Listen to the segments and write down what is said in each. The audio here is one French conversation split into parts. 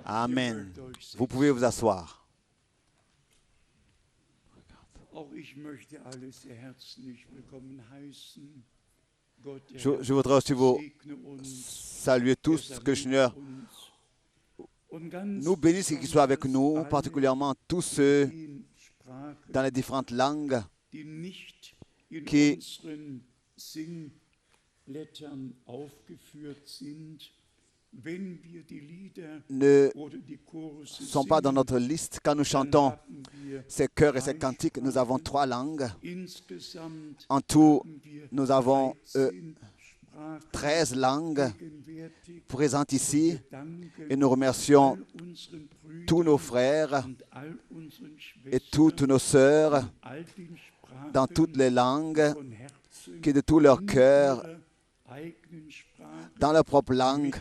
Amen. Vous pouvez vous asseoir. Je voudrais aussi vous saluer tous, que le Seigneur nous bénisse et qu'il soit avec nous, particulièrement tous ceux dans les différentes langues qui ne sont pas dans notre liste. Quand nous chantons ces chœurs et ces cantiques, nous avons 3 langues. En tout, nous avons 13 langues présentes ici et nous remercions tous nos frères et toutes nos sœurs dans toutes les langues qui de tout leur cœur, dans leur propre langue,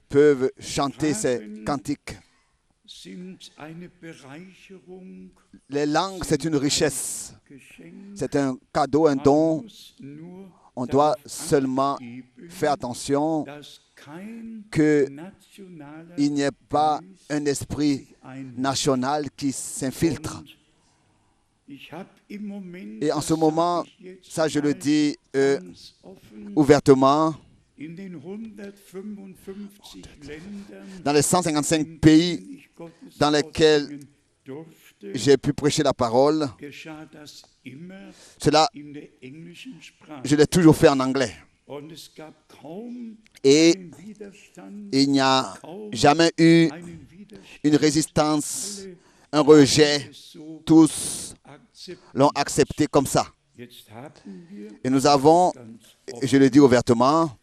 peuvent chanter ces cantiques. Les langues, c'est une richesse, c'est un cadeau, un don. On doit seulement faire attention qu'il n'y ait pas un esprit national qui s'infiltre. Et en ce moment, ça je le dis ouvertement, dans les 155 pays dans lesquels j'ai pu prêcher la parole, cela, je l'ai toujours fait en anglais. Et il n'y a jamais eu une résistance, un rejet. Tous l'ont accepté comme ça. Et nous avons, je le dis ouvertement,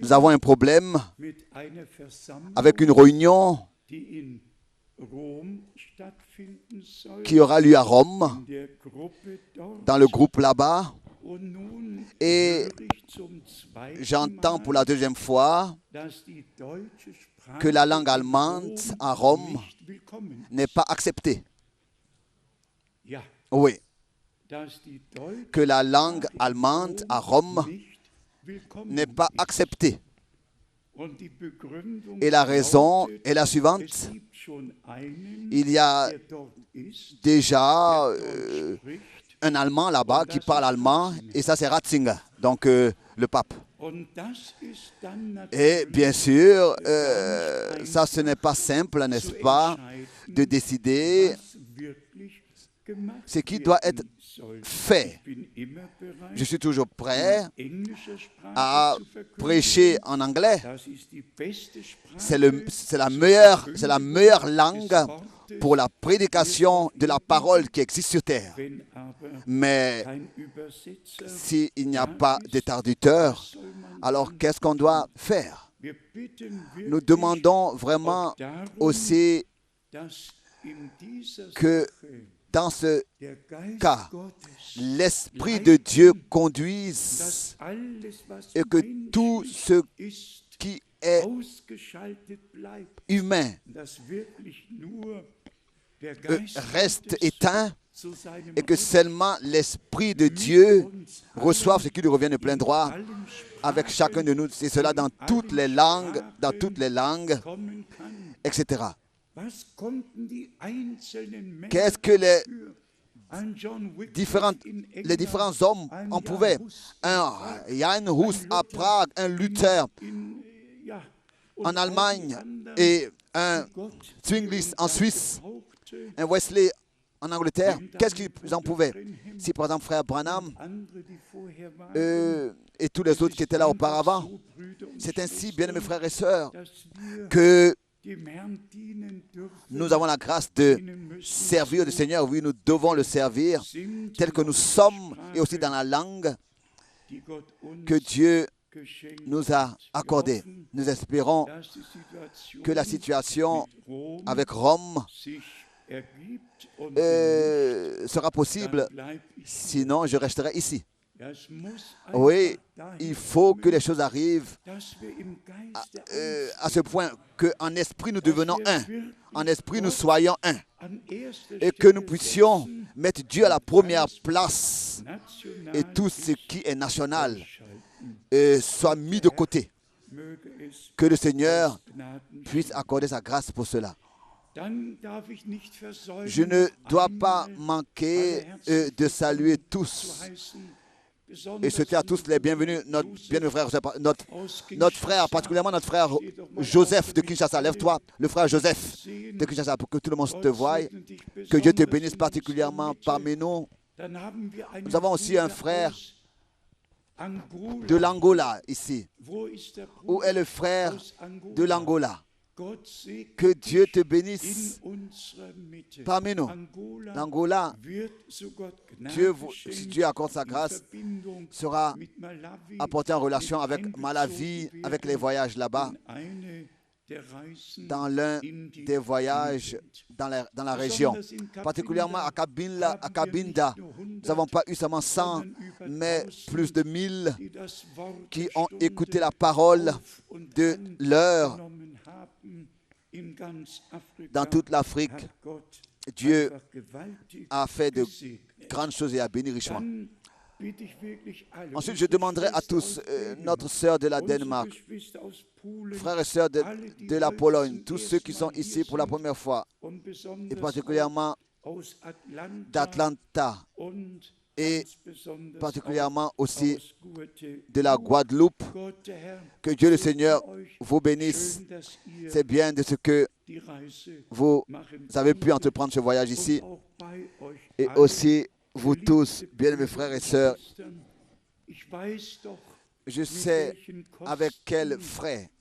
nous avons un problème avec une réunion qui aura lieu à Rome, dans le groupe là-bas. Et j'entends pour la 2e fois que la langue allemande à Rome n'est pas acceptée. Oui. Que la langue allemande à Rome n'est pas acceptée. Et la raison est la suivante. Il y a déjà un Allemand là-bas qui parle allemand, et ça c'est Ratzinger, donc le pape. Et bien sûr, ça ce n'est pas simple, n'est-ce pas, de décider ce qui doit être fait. Je suis toujours prêt à prêcher en anglais. C'est la meilleure langue pour la prédication de la parole qui existe sur terre. Mais s'il n'y a pas de traducteur, alors qu'est-ce qu'on doit faire? Nous demandons vraiment aussi que dans ce cas, l'Esprit de Dieu conduise et que tout ce qui est humain reste éteint et que seulement l'Esprit de Dieu reçoive ce qui lui revient de plein droit avec chacun de nous. C'est cela dans toutes les langues, etc. Qu'est-ce que les différents hommes en pouvaient? Un Jan Hus à Prague, un Luther en Allemagne et un Zwingli en Suisse, un Wesley en Angleterre. Qu'est-ce qu'ils en pouvaient? Si par exemple frère Branham et tous les autres qui étaient là auparavant, c'est ainsi, bien aimés frères et sœurs, que nous avons la grâce de servir le Seigneur. Oui, nous devons le servir tel que nous sommes et aussi dans la langue que Dieu nous a accordée. Nous espérons que la situation avec Rome sera possible, sinon je resterai ici. Oui, il faut que les choses arrivent à ce point qu'en esprit nous devenons un, en esprit nous soyons un, et que nous puissions mettre Dieu à la première place et tout ce qui est national soit mis de côté. Que le Seigneur, puisse accorder sa grâce pour cela. Je ne dois pas manquer de saluer tous et souhaiter à tous les bienvenus, notre frère, particulièrement notre frère Joseph de Kinshasa. Lève-toi, le frère Joseph de Kinshasa, pour que tout le monde te voie. Que Dieu te bénisse particulièrement parmi nous. Nous avons aussi un frère de l'Angola ici. Où est le frère de l'Angola? Que Dieu te bénisse parmi nous. L'Angola, si Dieu accorde sa grâce, sera apporté en relation avec Malawi, avec les voyages là-bas, dans l'un des voyages dans la région. Particulièrement à Cabinda, nous n'avons pas eu seulement 100, mais plus de 1000 qui ont écouté la parole de leur dans toute l'Afrique. Dieu a fait de grandes choses et a béni richement. Ensuite, je demanderai à tous, notre sœur de la Danemark, frères et sœurs de la Pologne, tous ceux qui sont ici pour la première fois, et particulièrement d'Atlanta, et particulièrement aussi de la Guadeloupe. Que Dieu le Seigneur vous bénisse. C'est bien de ce que vous avez pu entreprendre ce voyage ici. Et aussi, vous tous, bien mes frères et sœurs, je sais avec quels frais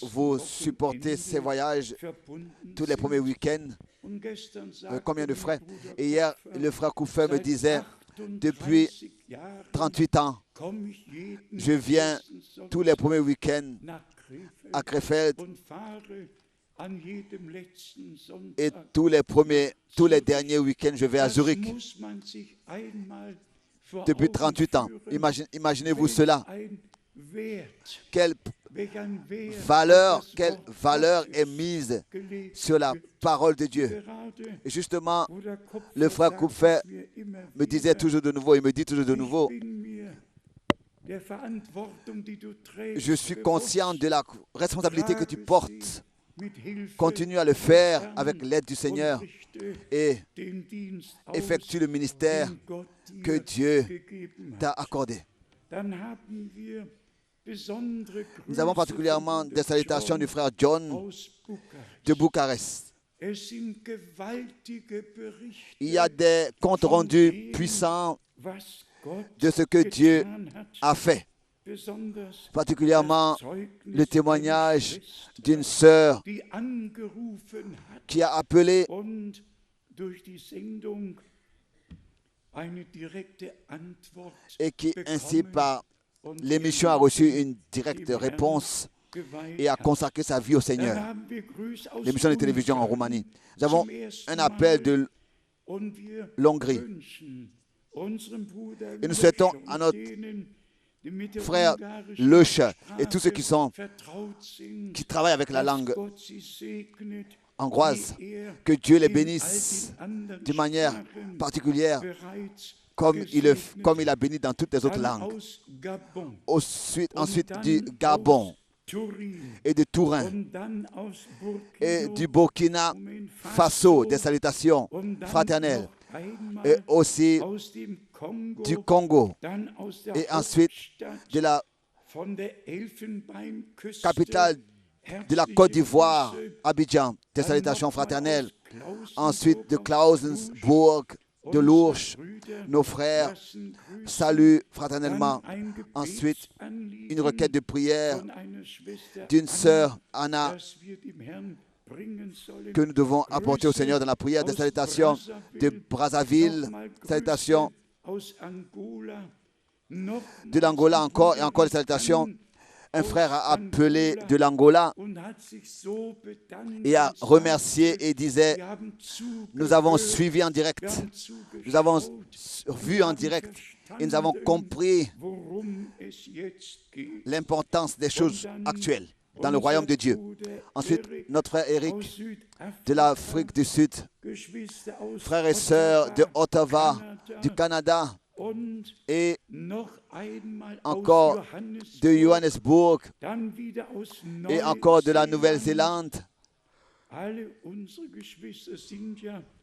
vous supportez ces voyages tous les premiers week-ends. Combien de frais? Et hier, le frère Koufer me disait, depuis 38 ans, je viens tous les premiers week-ends à Krefeld et tous les derniers week-ends, je vais à Zurich. Depuis 38 ans. Imaginez-vous cela. Quelle valeur est mise sur la parole de Dieu. Et justement, le frère Koufer me disait toujours de nouveau, il me dit toujours de nouveau, je suis conscient de la responsabilité que tu portes. Continue à le faire avec l'aide du Seigneur et effectue le ministère que Dieu t'a accordé. Nous avons particulièrement des salutations du frère John de Bucarest. Il y a des comptes rendus puissants de ce que Dieu a fait. Particulièrement le témoignage d'une sœur qui a appelé et qui ainsi par l'émission a reçu une directe réponse et a consacré sa vie au Seigneur. L'émission de télévision en Roumanie. Nous avons un appel de l'Hongrie. Et nous souhaitons à notre frère Leuch et tous ceux qui travaillent avec la langue hongroise, que Dieu les bénisse d'une manière particulière, comme il a béni dans toutes les autres langues. Ensuite du Gabon et de Turin et du Burkina Faso, des salutations fraternelles, et aussi du Congo, et ensuite de la capitale de la Côte d'Ivoire, Abidjan, des salutations fraternelles, ensuite de Klausenburg, de l'Ourche, nos frères saluent fraternellement. Ensuite, une requête de prière d'une sœur, Anna, que nous devons apporter au Seigneur dans la prière. Des salutations de Brazzaville, salutations de l'Angola encore, et encore des salutations. Un frère a appelé de l'Angola et a remercié et disait, nous avons suivi en direct, nous avons vu en direct et nous avons compris l'importance des choses actuelles dans le royaume de Dieu. Ensuite, notre frère Eric de l'Afrique du Sud, frères et sœurs de Ottawa, du Canada, et encore de Johannesburg et encore de la Nouvelle-Zélande.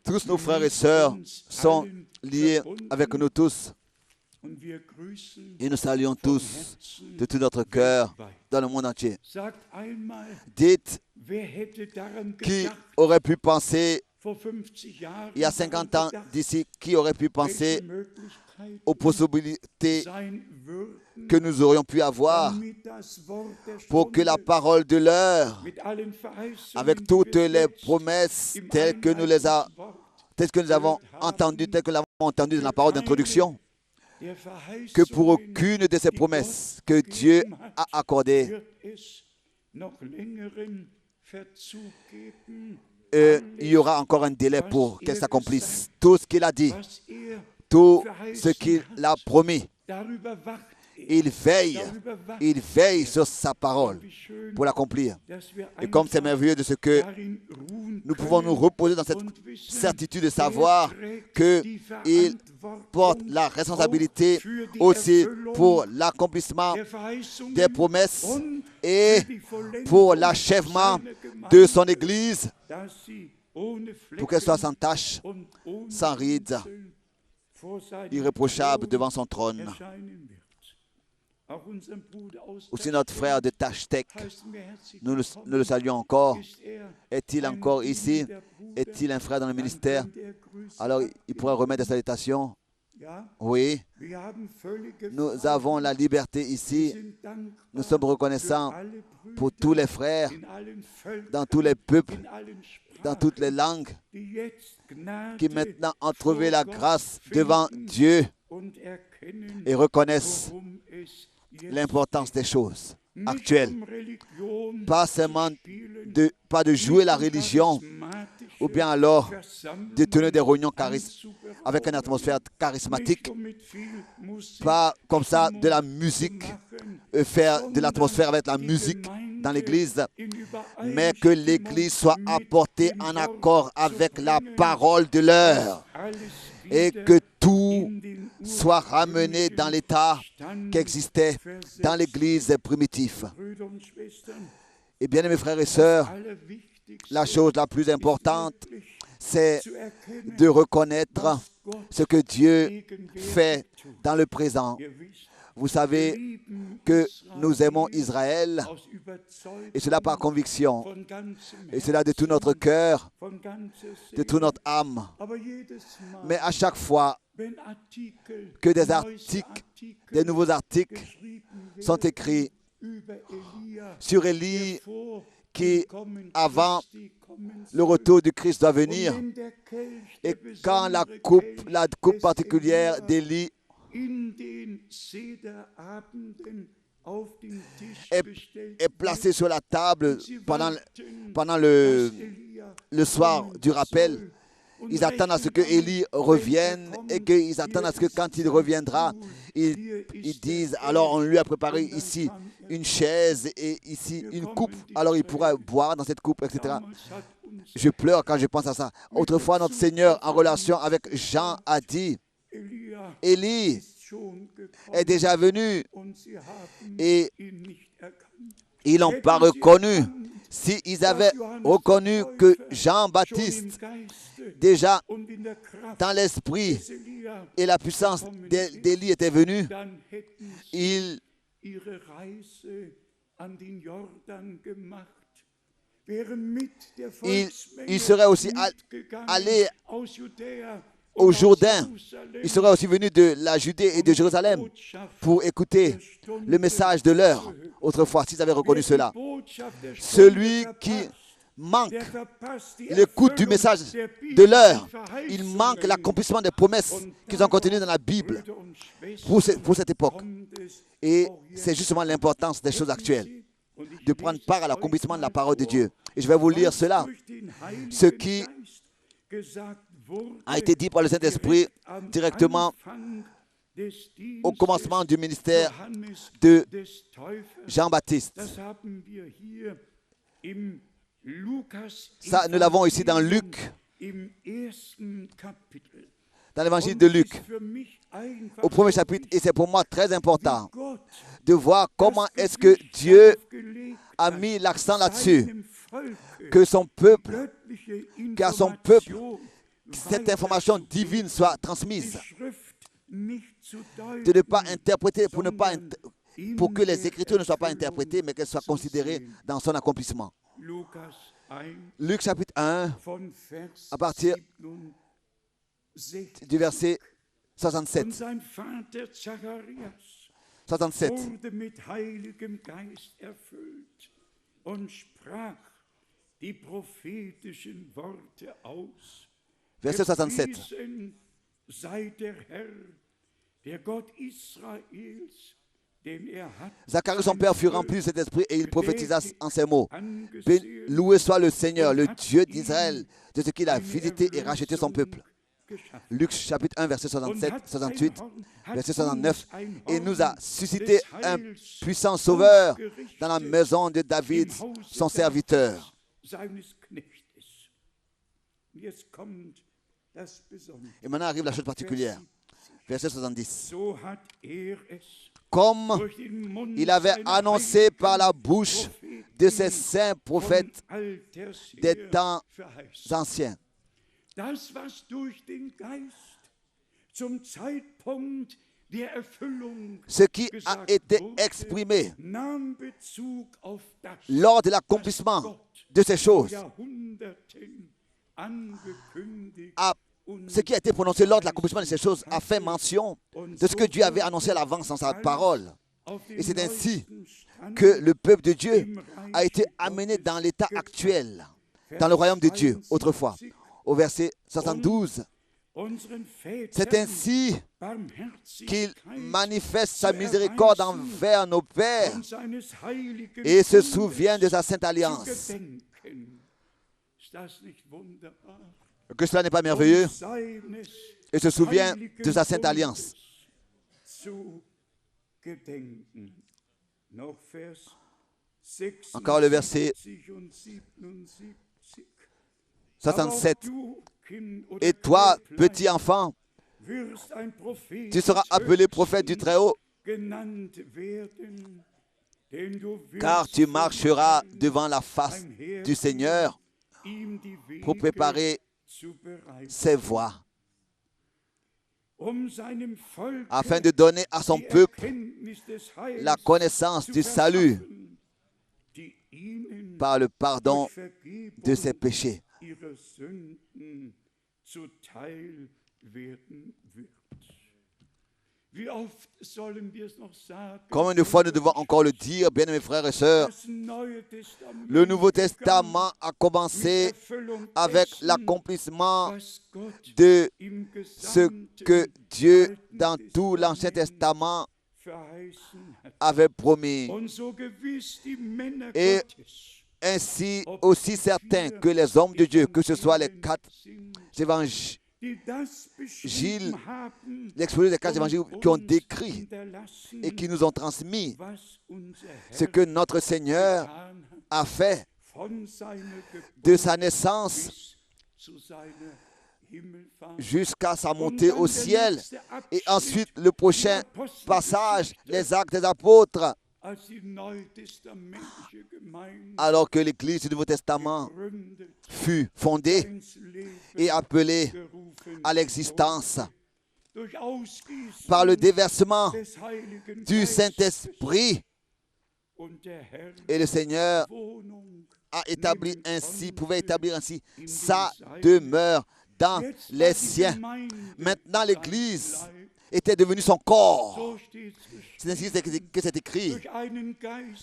Tous nos frères et sœurs sont liés avec nous tous. Et nous saluons tous de tout notre cœur dans le monde entier. Dites, qui aurait pu penser, il y a 50 ans d'ici, qui aurait pu penser aux possibilités que nous aurions pu avoir pour que la parole de l'heure, avec toutes les promesses telles que nous avons entendues, telles que nous l'avons entendu dans la parole d'introduction, que pour aucune de ces promesses que Dieu a accordées, il y aura encore un délai pour qu'elle s'accomplisse. Tout ce qu'il a dit, tout ce qu'il a promis, il veille sur sa parole pour l'accomplir. Et comme c'est merveilleux de ce que nous pouvons nous reposer dans cette certitude de savoir qu'il porte la responsabilité aussi pour l'accomplissement des promesses et pour l'achèvement de son Église, pour qu'elle soit sans tache, sans ride, irréprochable devant son trône. Aussi notre frère de Tachtek, nous le saluons encore. Est-il encore ici? Est-il un frère dans le ministère? Alors il pourrait remettre des salutations. Oui, nous avons la liberté ici. Nous sommes reconnaissants pour tous les frères, dans tous les peuples, dans toutes les langues, qui maintenant ont trouvé la grâce devant Dieu et reconnaissent l'importance des choses actuelles. Pas seulement pas de jouer la religion ou bien alors de tenir des réunions avec une atmosphère charismatique, pas comme ça de la musique, faire de l'atmosphère avec la musique dans l'Église, mais que l'Église soit apportée en accord avec la parole de l'heure et que tout soit ramené dans l'état qui existait dans l'Église primitive. Et bien, mes frères et sœurs, la chose la plus importante, c'est de reconnaître ce que Dieu fait dans le présent. Vous savez que nous aimons Israël, et cela par conviction, et cela de tout notre cœur, de toute notre âme. Mais à chaque fois que des nouveaux articles sont écrits sur Élie, qui, avant le retour du Christ, doit venir, et quand la coupe particulière d'Élie est placée sur la table pendant le soir du rappel, ils attendent à ce que Élie revienne et qu'ils attendent à ce que quand il reviendra, ils disent, alors on lui a préparé ici une chaise et ici une coupe, alors il pourra boire dans cette coupe, etc. Je pleure quand je pense à ça. Autrefois, notre Seigneur, en relation avec Jean, a dit, Élie est déjà venu et ils n'ont pas reconnu. S'ils avaient reconnu que Jean-Baptiste, déjà dans l'esprit et la puissance d'Élie était venu, ils seraient aussi allés au Jourdain. Il serait aussi venu de la Judée et de Jérusalem pour écouter le message de l'heure. Autrefois, s'ils avaient reconnu cela, celui qui manque l'écoute du message de l'heure, il manque l'accomplissement des promesses qui sont contenues dans la Bible pour cette époque. Et c'est justement l'importance des choses actuelles, de prendre part à l'accomplissement de la parole de Dieu. Et je vais vous lire cela. Ce qui a été dit par le Saint-Esprit directement au commencement du ministère de Jean-Baptiste. Ça, nous l'avons ici dans Luc, dans l'évangile de Luc, au premier chapitre, et c'est pour moi très important de voir comment est-ce que Dieu a mis l'accent là-dessus, que son peuple, qu'à son peuple, cette information divine soit transmise, de ne pas interpréter, pour que les Écritures ne soient pas interprétées, mais qu'elles soient considérées dans son accomplissement. Luc chapitre 1, à partir du verset 67. 67. Verset 67. Zacharie, son père, fut rempli de cet esprit et il prophétisa en ces mots. Loué soit le Seigneur, le Dieu d'Israël, de ce qu'il a visité et racheté son peuple. Luc chapitre 1, verset 67, 68, verset 69. Et nous a suscité un puissant sauveur dans la maison de David, son serviteur. Et maintenant arrive la chose particulière. Verset 70. Comme il avait annoncé par la bouche de ses saints prophètes des temps anciens. Ce qui a été exprimé lors de l'accomplissement de ces choses, ce qui a été prononcé lors de l'accomplissement de ces choses a fait mention de ce que Dieu avait annoncé à l'avance dans sa parole. Et c'est ainsi que le peuple de Dieu a été amené dans l'état actuel, dans le royaume de Dieu, autrefois. Au verset 72, c'est ainsi qu'il manifeste sa miséricorde envers nos pères et se souvient de sa sainte alliance. Que cela n'est pas merveilleux? Et se souvient de sa sainte alliance. Encore le verset 67. Et toi, petit enfant, tu seras appelé prophète du Très-Haut, car tu marcheras devant la face du Seigneur pour préparer ses voies, afin de donner à son peuple la connaissance du salut par le pardon de ses péchés. Combien de fois nous devons encore le dire, bien-aimés frères et sœurs? Le Nouveau Testament a commencé avec l'accomplissement de ce que Dieu, dans tout l'Ancien Testament, avait promis. Et ainsi aussi certain que les hommes de Dieu, que ce soit les 4 évangiles, l'exposé des 4 évangiles qui ont décrit et qui nous ont transmis ce que notre Seigneur a fait de sa naissance jusqu'à sa montée au ciel. Et ensuite, le prochain passage, les actes des apôtres, alors que l'Église du Nouveau Testament fut fondée et appelée à l'existence par le déversement du Saint-Esprit. Et le Seigneur pouvait établir ainsi sa demeure dans les siens. Maintenant, l'Église était devenue son corps. C'est ainsi que c'est écrit.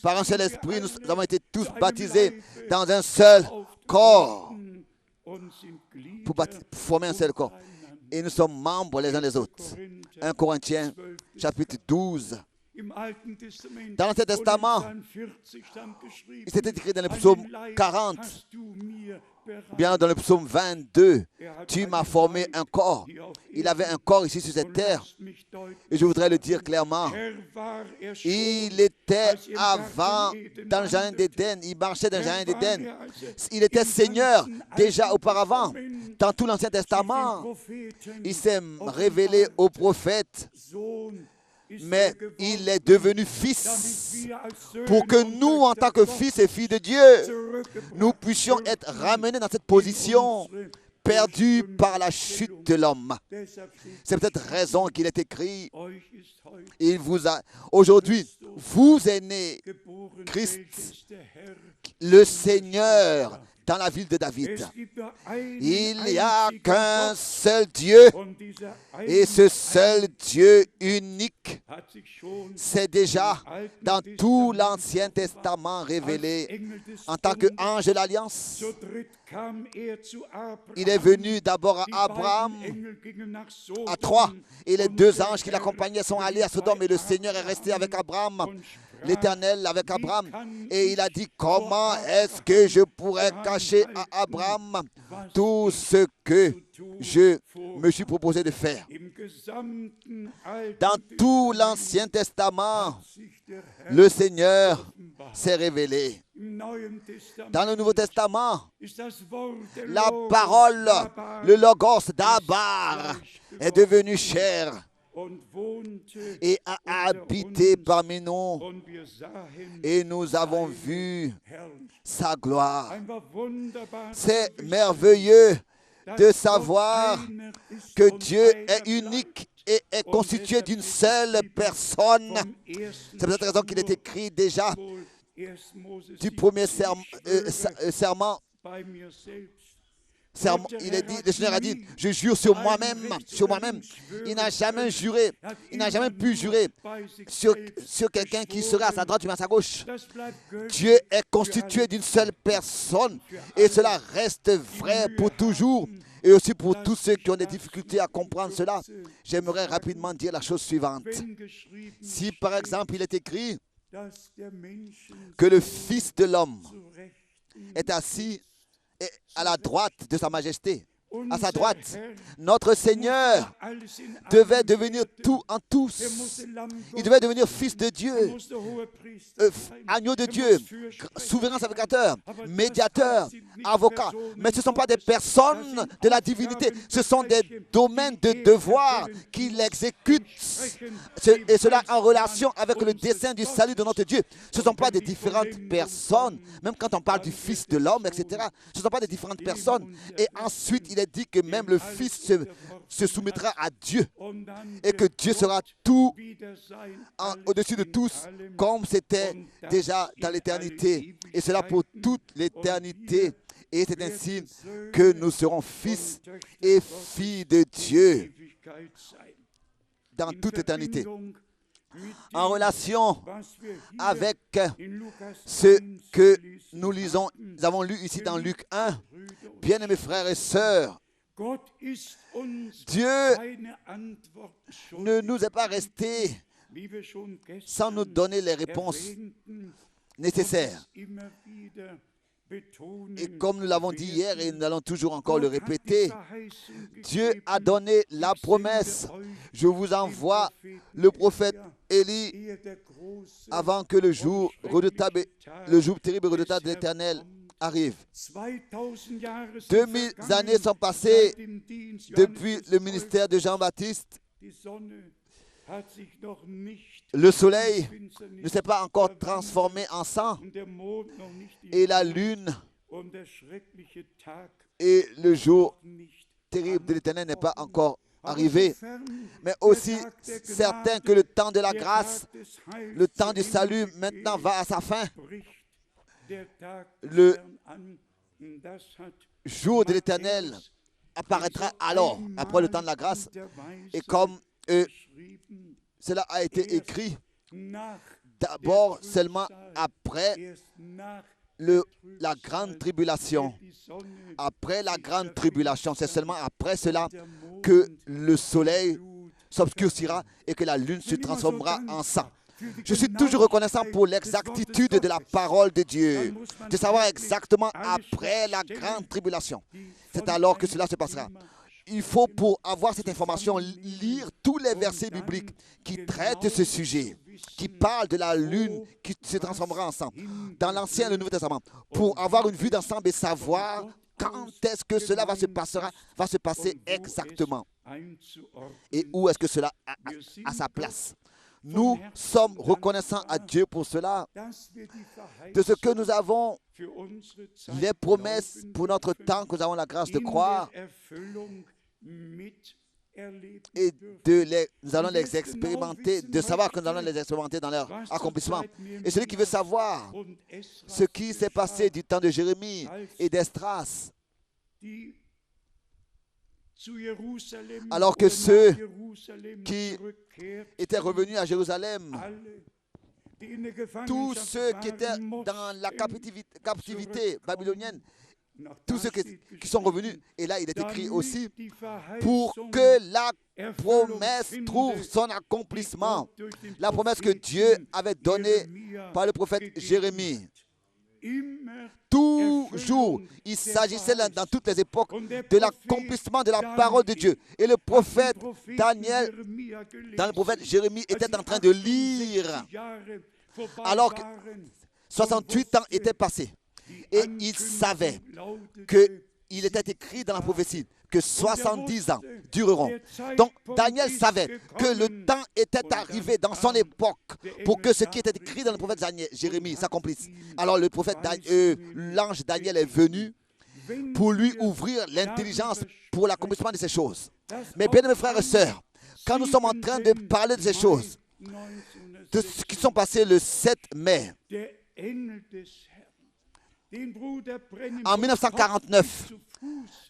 Par un seul esprit, nous avons été tous baptisés dans un seul corps pour former un seul corps. Et nous sommes membres les uns des autres. 1 Corinthiens, chapitre 12. Dans l'Ancien Testament, il s'était écrit dans le psaume 40, bien dans le psaume 22, tu m'as formé un corps. Il avait un corps ici sur cette terre. Et je voudrais le dire clairement. Il était avant dans le jardin d'Éden. Il marchait dans le jardin d'Éden. Il était Seigneur déjà auparavant. Dans tout l'Ancien Testament, il s'est révélé aux prophètes. Mais il est devenu fils pour que nous, en tant que fils et filles de Dieu, nous puissions être ramenés dans cette position perdue par la chute de l'homme. C'est peut-être raison qu'il est écrit. Il vous a aujourd'hui, vous est né Christ, le Seigneur, dans la ville de David. Il n'y a qu'un seul Dieu et ce seul Dieu unique s'est déjà dans tout l'Ancien Testament révélé en tant qu'ange de l'Alliance. Il est venu d'abord à Abraham, à 3, et les 2 anges qui l'accompagnaient sont allés à Sodome et le Seigneur est resté avec Abraham. L'Éternel avec Abraham, et il a dit, comment est-ce que je pourrais cacher à Abraham tout ce que je me suis proposé de faire? Dans tout l'Ancien Testament, le Seigneur s'est révélé. Dans le Nouveau Testament, la parole, le logos d'Abar est devenu chair et a habité parmi nous, et nous avons vu sa gloire. C'est merveilleux de savoir que Dieu est unique et est constitué d'une seule personne. C'est pour cette raison qu'il est écrit déjà du premier serment. Il est dit, le Seigneur a dit, je jure sur moi-même. Il n'a jamais juré, il n'a jamais pu jurer sur quelqu'un qui serait à sa droite ou à sa gauche. Dieu est constitué d'une seule personne et cela reste vrai pour toujours. Et aussi pour tous ceux qui ont des difficultés à comprendre cela, j'aimerais rapidement dire la chose suivante. Si par exemple il est écrit que le Fils de l'homme est assis à la droite de sa majesté, à sa droite, notre Seigneur devait devenir tout en tous. Il devait devenir fils de Dieu, agneau de Dieu, souverain sacrificateur, médiateur, avocat. Mais ce ne sont pas des personnes de la divinité, ce sont des domaines de devoir qu'il exécute. Et cela en relation avec le dessein du salut de notre Dieu. Ce ne sont pas des différentes personnes, même quand on parle du Fils de l'homme, etc. Ce ne sont pas des différentes personnes. Et ensuite, il est dit que même le Fils se soumettra à Dieu et que Dieu sera tout au-dessus de tous comme c'était déjà dans l'éternité et cela pour toute l'éternité. Et c'est ainsi que nous serons fils et filles de Dieu dans toute éternité. En relation avec ce que nous lisons, nous avons lu ici dans Luc 1, bien-aimés frères et sœurs, Dieu ne nous est pas resté sans nous donner les réponses nécessaires. Et comme nous l'avons dit hier et nous allons toujours encore le répéter, Dieu a donné la promesse. Je vous envoie le prophète Élie avant que le jour redoutable, le jour terrible et redoutable de l'Éternel arrive. 2000 années sont passées depuis le ministère de Jean-Baptiste. Le soleil ne s'est pas encore transformé en sang et la lune et le jour terrible de l'Éternel n'est pas encore arrivé. Mais aussi certain que le temps de la grâce, le temps du salut maintenant va à sa fin. Le jour de l'Éternel apparaîtra alors, après le temps de la grâce. Et comme cela a été écrit, d'abord seulement après la grande tribulation. Après la grande tribulation, c'est seulement après cela que le soleil s'obscurcira et que la lune se transformera en sang. Je suis toujours reconnaissant pour l'exactitude de la parole de Dieu, de savoir exactement après la grande tribulation. C'est alors que cela se passera. Il faut, pour avoir cette information, lire tous les versets bibliques qui traitent ce sujet, qui parlent de la lune qui se transformera en sang, dans l'Ancien et le Nouveau Testament, pour avoir une vue d'ensemble et savoir quand est-ce que cela va se passer exactement et où est-ce que cela a sa place. Nous sommes reconnaissants à Dieu pour cela, de ce que nous avons, les promesses pour notre temps, que nous avons la grâce de croire, et nous allons les expérimenter, de savoir que nous allons les expérimenter dans leur accomplissement. Et celui qui veut savoir ce qui s'est passé du temps de Jérémie et d'Esdras, alors que ceux qui étaient revenus à Jérusalem, tous ceux qui étaient dans la captivité babylonienne, tous ceux qui sont revenus, et là il est écrit aussi, pour que la promesse trouve son accomplissement, la promesse que Dieu avait donnée par le prophète Jérémie. Toujours, il s'agissait dans toutes les époques de l'accomplissement de la parole de Dieu. Et le prophète Daniel, dans le prophète Jérémie, était en train de lire, alors que 68 ans étaient passés. Et il savait qu'il était écrit dans la prophétie que 70 ans dureront. Donc Daniel savait que le temps était arrivé dans son époque pour que ce qui était écrit dans le prophète Jérémie s'accomplisse. Alors le prophète, l'ange Daniel est venu pour lui ouvrir l'intelligence pour l'accomplissement de ces choses. Mais bien mes frères et sœurs, quand nous sommes en train de parler de ces choses, de ce qui sont passés le 7 mai, en 1949,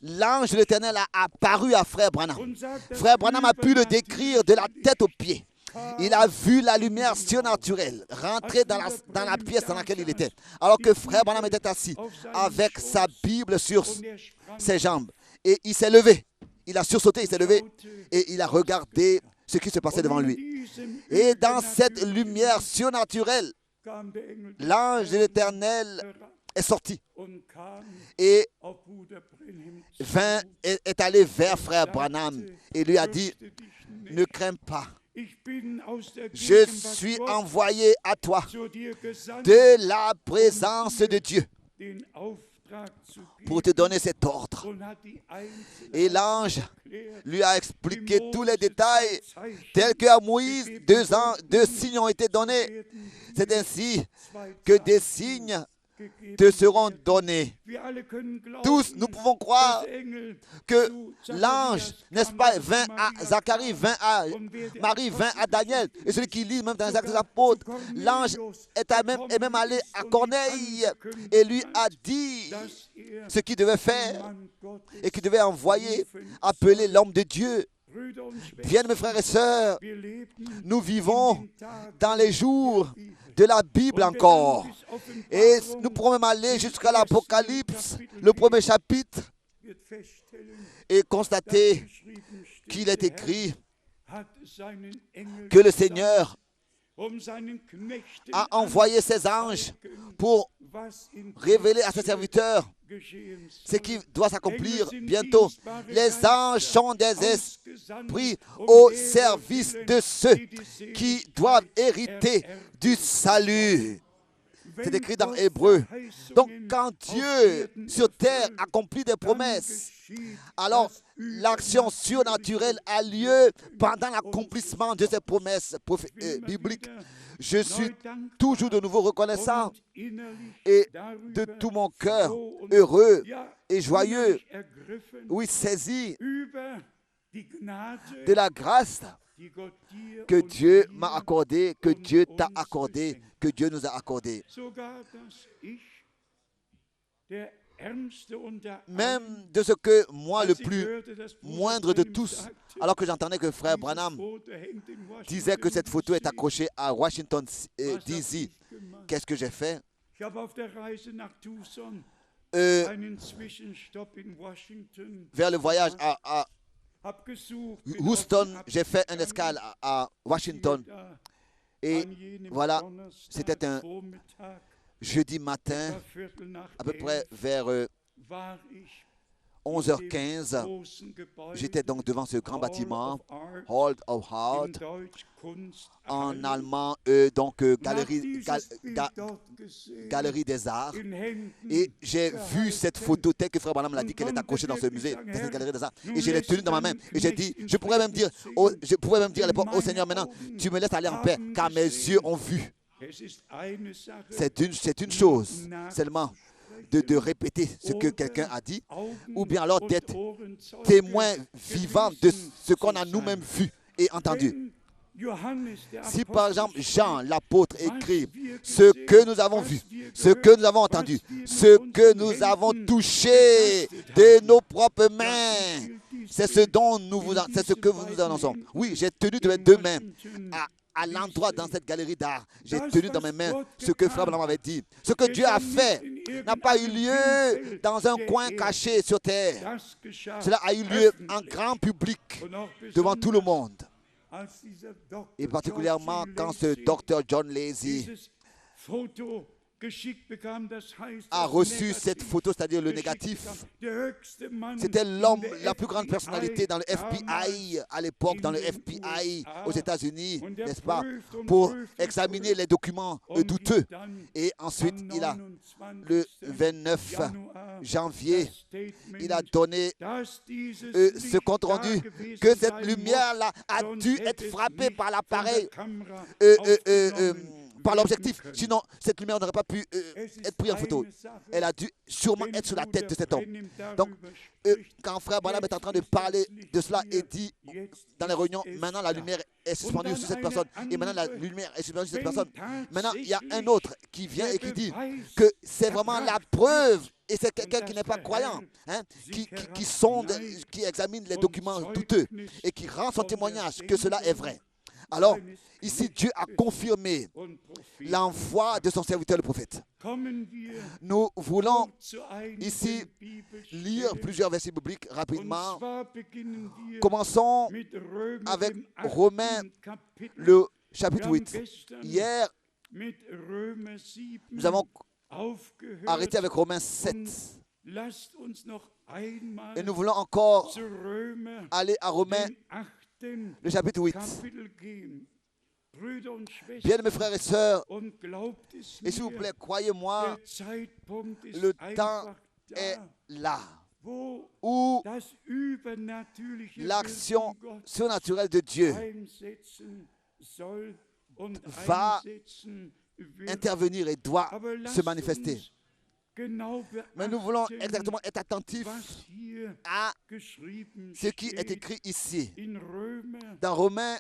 l'ange de l'Éternel a apparu à Frère Branham. Frère Branham a pu le décrire de la tête aux pieds. Il a vu la lumière surnaturelle rentrer dans la pièce dans laquelle il était. Alors que Frère Branham était assis avec sa Bible sur ses jambes. Et il s'est levé. Il a sursauté, il s'est levé et il a regardé ce qui se passait devant lui. Et dans cette lumière surnaturelle, l'ange de l'Éternel est sorti et est allé vers Frère Branham et lui a dit: ne crains pas, je suis envoyé à toi de la présence de Dieu pour te donner cet ordre. Et l'ange lui a expliqué tous les détails tels qu'à Moïse 2 signes ont été donnés. C'est ainsi que des signes te seront donnés. Tous, nous pouvons croire que l'ange, n'est-ce pas, vint à Zacharie, vint à Marie, vint à Daniel. Et celui qui lit même dans les Actes des Apôtres, l'ange est même allé à Corneille et lui a dit ce qu'il devait faire et qu'il devait envoyer, appeler l'homme de Dieu. Bien, mes frères et sœurs, nous vivons dans les jours de la Bible encore. Et nous pourrons même aller jusqu'à l'Apocalypse, le premier chapitre, et constater qu'il est écrit que le Seigneur a envoyé ses anges pour révéler à ses serviteurs ce qui doit s'accomplir bientôt. Les anges sont des esprits au service de ceux qui doivent hériter du salut. C'est écrit dans Hébreu. Donc quand Dieu sur terre accomplit des promesses, alors l'action surnaturelle a lieu pendant l'accomplissement de ces promesses bibliques. Je suis toujours de nouveau reconnaissant et de tout mon cœur heureux et joyeux, oui, saisi de la grâce que Dieu m'a accordée, que Dieu t'a accordée, que Dieu nous a accordée. Même de ce que moi, le plus moindre de tous, alors que j'entendais que Frère Branham disait que cette photo est accrochée à Washington DC. Qu'est-ce que j'ai fait? Vers le voyage à Houston, j'ai fait un escale à Washington Et voilà, c'était un jeudi matin, à peu près vers 11h15, j'étais donc devant ce grand bâtiment, Hall of Art, en allemand, Galerie des Arts. Et j'ai vu cette photo telle que Frère Branham l'a dit qu'elle est accrochée dans ce musée, dans cette Galerie des Arts. Et je l'ai tenue dans ma main. Et j'ai dit, je pourrais même dire à l'époque, oh Seigneur, maintenant, tu me laisses aller en paix, car mes yeux ont vu. C'est une chose seulement de répéter ce que quelqu'un a dit, ou bien alors d'être témoin vivant de ce qu'on a nous-mêmes vu et entendu. Si par exemple Jean l'apôtre écrit ce que nous avons vu, ce que nous avons entendu, ce que nous avons touché de nos propres mains, c'est ce que nous annonçons. Oui, j'ai tenu de mes deux mains à l'endroit dans cette galerie d'art. J'ai tenu dans mes mains ce que Frère Branham avait dit. Ce que Dieu a fait n'a pas eu lieu dans un coin caché sur terre. Cela a eu lieu en grand public, devant tout le monde. Et particulièrement quand ce docteur John Lacy a reçu cette photo, c'est-à-dire le négatif. C'était l'homme, la plus grande personnalité dans le FBI à l'époque, dans le FBI aux États-Unis, n'est-ce pas, pour examiner les documents douteux. Et ensuite, le 29 janvier, il a donné ce compte rendu que cette lumière-là a dû être frappée par l'appareil. Par l'objectif. Sinon, cette lumière n'aurait pas pu être prise en photo. Elle a dû sûrement être sur la tête de cet homme. Donc, quand Frère Branham est en train de parler de cela et dit dans les réunions, maintenant la lumière est suspendue sur cette personne, et maintenant la lumière est suspendue sur cette personne. Maintenant, il y a un autre qui vient et qui dit que c'est vraiment la preuve, et c'est quelqu'un qui n'est pas croyant, hein, qui sonde, qui examine les documents douteux et qui rend son témoignage que cela est vrai. Alors, ici, Dieu a confirmé l'envoi de son serviteur le prophète. Nous voulons ici lire plusieurs versets bibliques rapidement. Commençons avec Romains, le chapitre 8. Hier, nous avons arrêté avec Romains 7. Et nous voulons encore aller à Romains, le chapitre 8. Bien, mes frères et sœurs, et s'il vous plaît, croyez-moi, le temps est là où l'action surnaturelle de Dieu va intervenir et doit se manifester. Mais nous voulons exactement être attentifs à ce qui est écrit ici, dans Romains,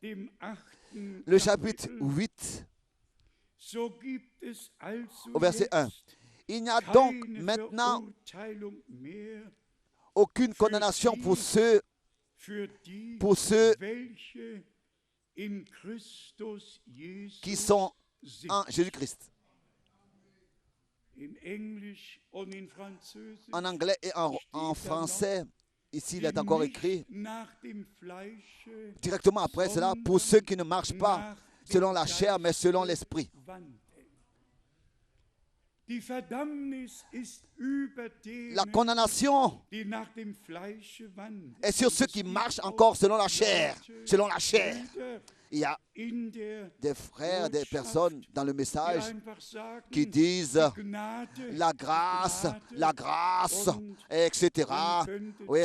le chapitre 8, au verset 1. Il n'y a donc maintenant aucune condamnation pour ceux qui sont en Jésus-Christ. En anglais et en français, ici il est encore écrit directement après cela, pour ceux qui ne marchent pas selon la chair, mais selon l'esprit. La condamnation est sur ceux qui marchent encore selon la chair. Selon la chair. Il y a des frères, des personnes dans le message qui disent la grâce, etc. Oui,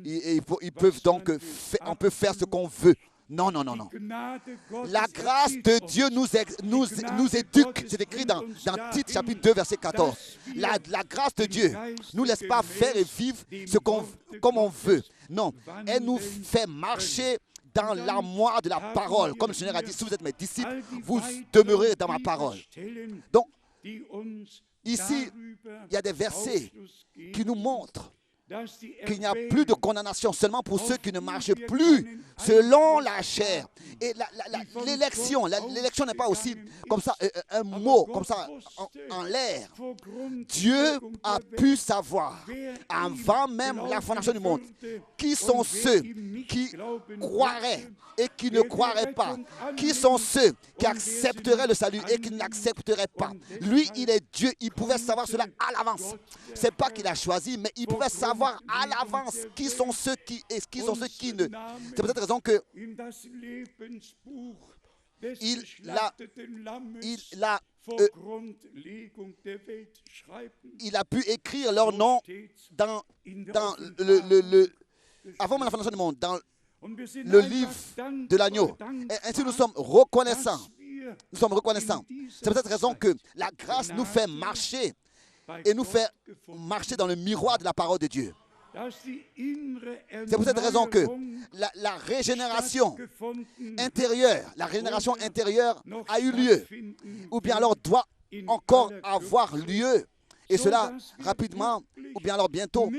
ils peuvent donc, on peut faire ce qu'on veut. Non, non, non, non. La grâce de Dieu nous éduque. C'est écrit dans Tite chapitre 2, verset 14. La grâce de Dieu ne nous laisse pas faire et vivre comme on veut. Non, elle nous fait marcher dans l'armoire de la parole. Comme le Seigneur a dit, si vous êtes mes disciples, vous demeurez dans ma parole. Donc, ici, il y a des versets qui nous montrent qu'il n'y a plus de condamnation seulement pour ceux qui ne marchent plus selon la chair. Et l'élection n'est pas aussi comme ça, un mot comme ça en l'air. Dieu a pu savoir, avant même la fondation du monde, qui sont ceux qui croiraient et qui ne croiraient pas. Qui sont ceux qui accepteraient le salut et qui ne l'accepteraient pas. Lui, il est Dieu, il pouvait savoir cela à l'avance. Ce n'est pas qu'il a choisi, mais il pouvait savoir à l'avance qui sont ceux qui et qui sont ceux qui ne. C'est pour cette raison que il a pu écrire leur nom dans avant la fondation du monde, dans le livre de l'agneau. Et ainsi nous sommes reconnaissants. Nous sommes reconnaissants. C'est pour cette raison que la grâce nous fait marcher et nous fait marcher dans le miroir de la parole de Dieu. C'est pour cette raison que la régénération intérieure a eu lieu, ou bien alors doit encore avoir lieu, et cela rapidement, ou bien alors bientôt,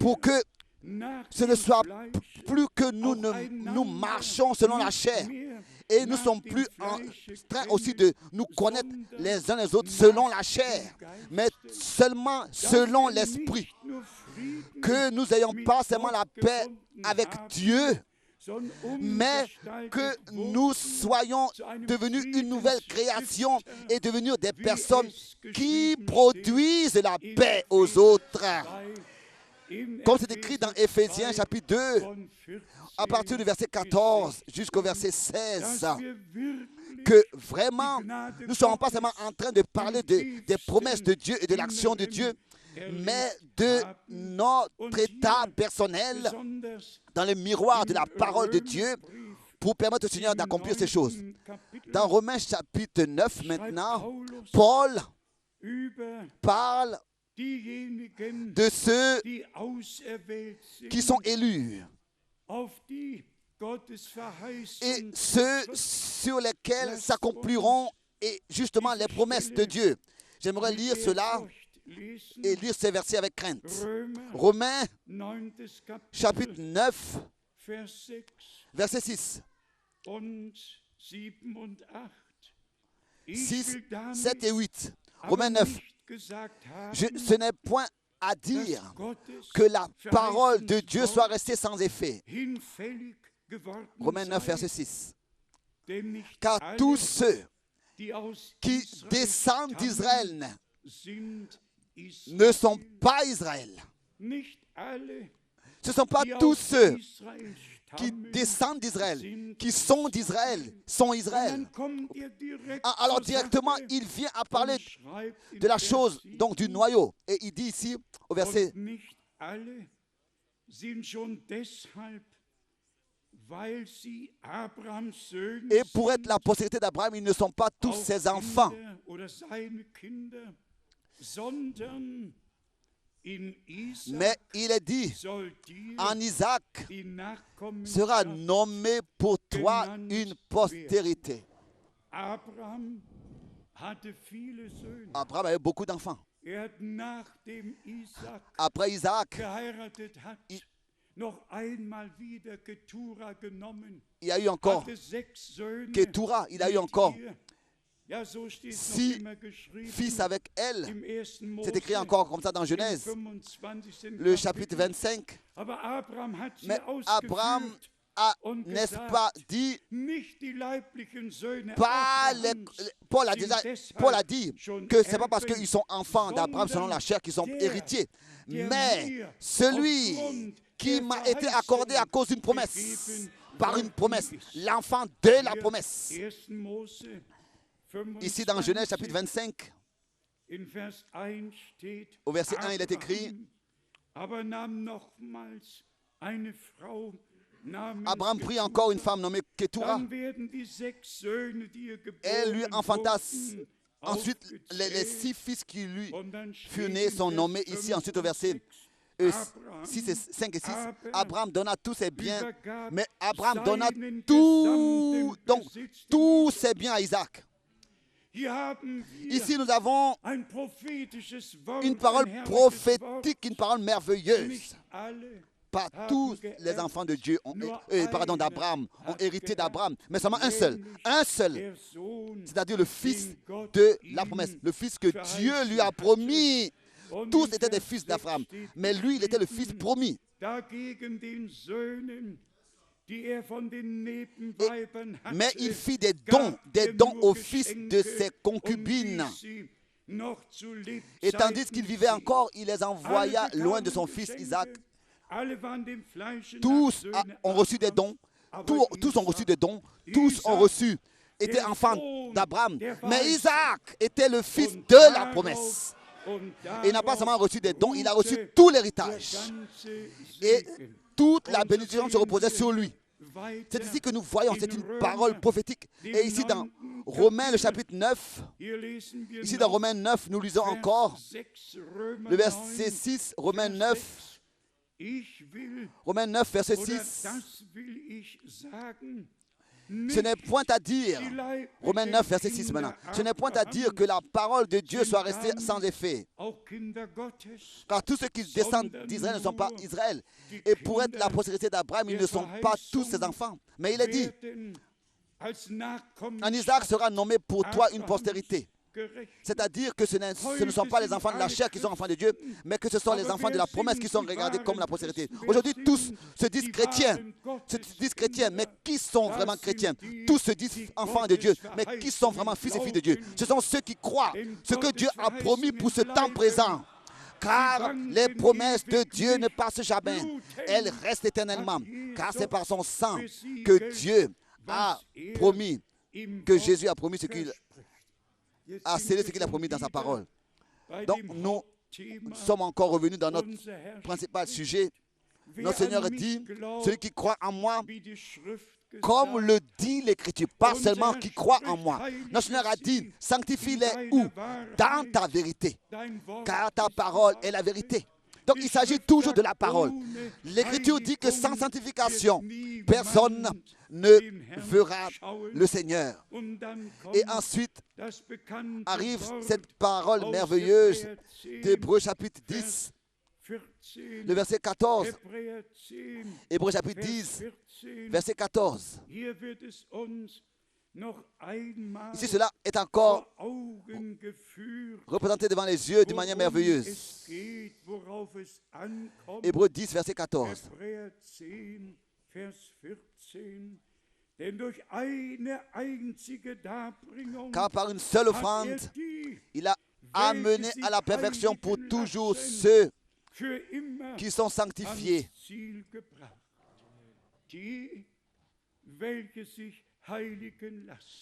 pour que ce ne soit plus que nous marchons selon la chair. Et nous ne sommes plus en train aussi de nous connaître les uns les autres selon la chair, mais seulement selon l'esprit. Que nous n'ayons pas seulement la paix avec Dieu, mais que nous soyons devenus une nouvelle création et devenir des personnes qui produisent la paix aux autres. Comme c'est écrit dans Éphésiens chapitre 2, à partir du verset 14 jusqu'au verset 16, que vraiment, nous ne sommes pas seulement en train de parler des promesses de Dieu et de l'action de Dieu, mais de notre état personnel dans le miroir de la parole de Dieu pour permettre au Seigneur d'accomplir ces choses. Dans Romains chapitre 9 maintenant, Paul parle de ceux qui sont élus et ceux sur lesquels s'accompliront et justement les promesses de Dieu. J'aimerais lire cela et lire ces versets avec crainte. Romains chapitre 9 verset 6. 6, 7 et 8. Romains 9. Ce n'est point à dire que la parole de Dieu soit restée sans effet. Romains 9, verset 6. Car tous ceux qui descendent d'Israël ne sont pas Israël. Ce ne sont pas tous ceux qui descendent d'Israël, qui sont d'Israël, sont Israël. Alors directement, il vient à parler de la chose, donc du noyau. Et il dit ici, au verset... Et pour être la postérité d'Abraham, ils ne sont pas tous ses enfants. Mais il est dit, en Isaac sera nommé pour toi une postérité. Abraham avait beaucoup d'enfants. Après Isaac, il y a eu encore Ketura, il a eu encore 6 fils avec elle. C'est écrit encore comme ça dans Genèse, le chapitre 25. Mais Abraham a, n'est-ce pas, dit, Paul a dit que ce n'est pas parce qu'ils sont enfants d'Abraham selon la chair qu'ils sont héritiers, mais celui qui m'a été accordé à cause d'une promesse, par une promesse, l'enfant de la promesse. Ici dans Genèse chapitre 25, au verset 1, il est écrit, Abraham prit encore une femme nommée Ketura. Elle lui enfanta. Ensuite, les 6 fils qui lui furent nés sont nommés ici. Ensuite, au verset 5 et 6, Abraham donna tous ses biens, mais Abraham donna tous ses biens à Isaac. Ici, nous avons une parole prophétique, une parole merveilleuse. Pas tous les enfants de Dieu, d'Abraham, ont hérité d'Abraham, mais seulement un seul, c'est-à-dire le fils de la promesse, le fils que Dieu lui a promis. Tous étaient des fils d'Abraham, mais lui, il était le fils promis. Mais il fit des dons aux fils de ses concubines. Et tandis qu'il vivait encore, il les envoya loin de son fils Isaac. Tous ont reçu des dons, tous ont reçu des dons, tous ont reçu, étaient enfants d'Abraham. Mais Isaac était le fils de la promesse. Et il n'a pas seulement reçu des dons, il a reçu tout l'héritage. Et toute la bénédiction se reposait sur lui. C'est ici que nous voyons, c'est une parole prophétique. Et ici dans Romains, le chapitre 9, ici dans Romains 9, nous lisons encore le verset 6, Romains 9, verset 6. Ce n'est point à dire, Romains 9, verset 6 maintenant, ce n'est point à dire que la parole de Dieu soit restée sans effet. Car tous ceux qui descendent d'Israël ne sont pas Israël. Et pour être la postérité d'Abraham, ils ne sont pas tous ses enfants. Mais il est dit, en Isaac sera nommé pour toi une postérité. C'est-à-dire que ce ne sont pas les enfants de la chair qui sont enfants de Dieu, mais que ce sont les enfants de la promesse qui sont regardés comme la postérité. Aujourd'hui, tous se disent chrétiens, mais qui sont vraiment chrétiens? Tous se disent enfants de Dieu, mais qui sont vraiment fils et filles de Dieu? Ce sont ceux qui croient ce que Dieu a promis pour ce temps présent. Car les promesses de Dieu ne passent jamais, elles restent éternellement. Car c'est par son sang que Dieu a promis, que Jésus a promis ce qu'il a scellé, ce qu'il a promis dans sa parole. Donc nous sommes encore revenus dans notre principal sujet. Notre Seigneur dit, celui qui croit en moi, comme le dit l'Écriture, pas seulement qui croit en moi. Notre Seigneur a dit, sanctifie-les où? Dans ta vérité, car ta parole est la vérité. Donc il s'agit toujours de la parole. L'Écriture dit que sans sanctification, personne ne verra le Seigneur. Et ensuite arrive cette parole merveilleuse d'Hébreux chapitre 10, le verset 14. Hébreux chapitre 10, verset 14. Ici, cela est encore représenté devant les yeux d'une manière merveilleuse. Hébreux 10, verset 14. Car par une seule offrande, il a amené à la perfection pour toujours ceux qui sont sanctifiés.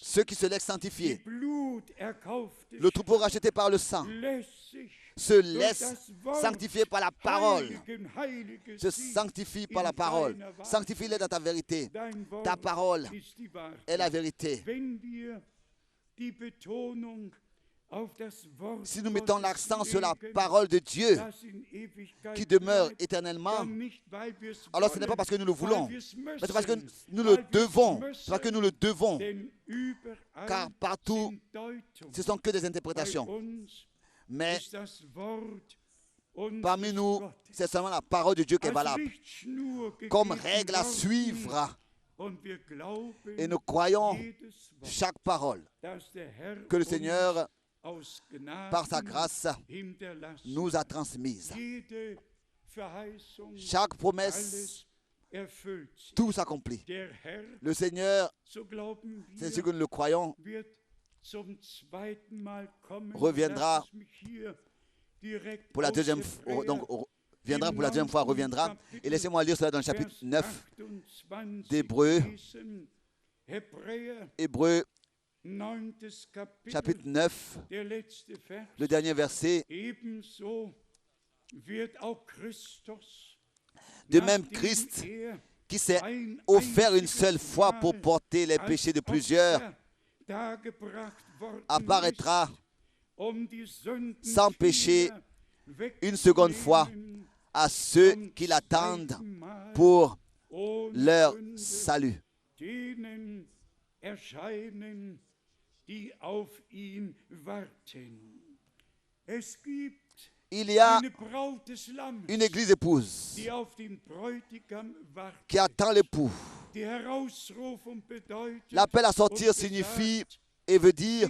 Ceux qui se laissent sanctifier. Le troupeau racheté par le sang se laisse sanctifier par la parole. Se sanctifie par la parole. Sanctifie-les dans ta vérité. Ta parole est la vérité. Si nous mettons l'accent sur la parole de Dieu qui demeure éternellement, alors ce n'est pas parce que nous le voulons, mais c'est parce que nous le devons. C'est parce que nous le devons. Car partout, ce ne sont que des interprétations. Mais parmi nous, c'est seulement la parole de Dieu qui est valable. Comme règle à suivre. Et nous croyons chaque parole que le Seigneur, par sa grâce, nous a transmise. Chaque promesse, tout s'accomplit. Le Seigneur, c'est ce que nous le croyons, reviendra pour la deuxième fois. Donc, viendra pour la deuxième fois, reviendra. Et laissez-moi lire cela dans le chapitre 9 d'Hébreux. Hébreux, chapitre 9, le dernier verset. De même, Christ, qui s'est offert une seule fois pour porter les péchés de plusieurs, apparaîtra sans péché une seconde fois à ceux qui l'attendent pour leur salut. Il y a une église épouse qui attend l'époux. L'appel à sortir signifie et veut dire,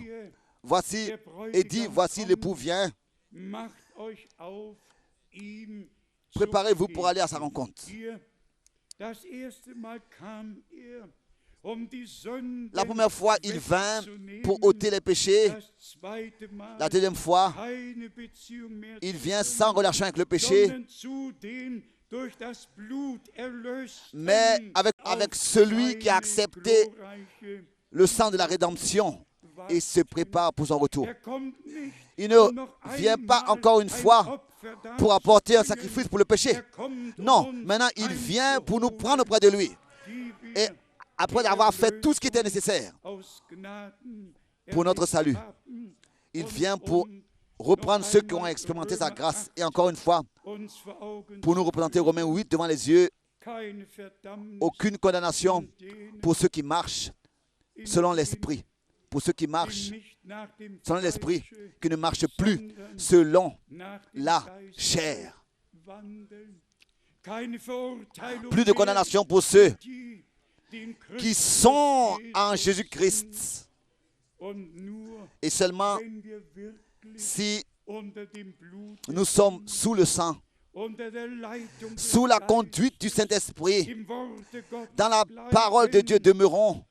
voici, et dit, voici l'époux vient. Préparez-vous pour aller à sa rencontre. La première fois, il vint pour ôter les péchés. La deuxième fois, il vient sans relâcher avec le péché, mais avec celui qui a accepté le sang de la rédemption et se prépare pour son retour. Il ne vient pas encore une fois pour apporter un sacrifice pour le péché. Non, maintenant il vient pour nous prendre auprès de lui. Et après avoir fait tout ce qui était nécessaire pour notre salut, il vient pour reprendre ceux qui ont expérimenté sa grâce. Et encore une fois, pour nous représenter Romains 8 devant les yeux, aucune condamnation pour ceux qui marchent selon l'esprit. Pour ceux qui marchent selon l'esprit, qui ne marchent plus selon la chair. Plus de condamnation pour ceux qui sont en Jésus-Christ. Et seulement si nous sommes sous le sang, sous la conduite du Saint-Esprit, dans la parole de Dieu demeurons.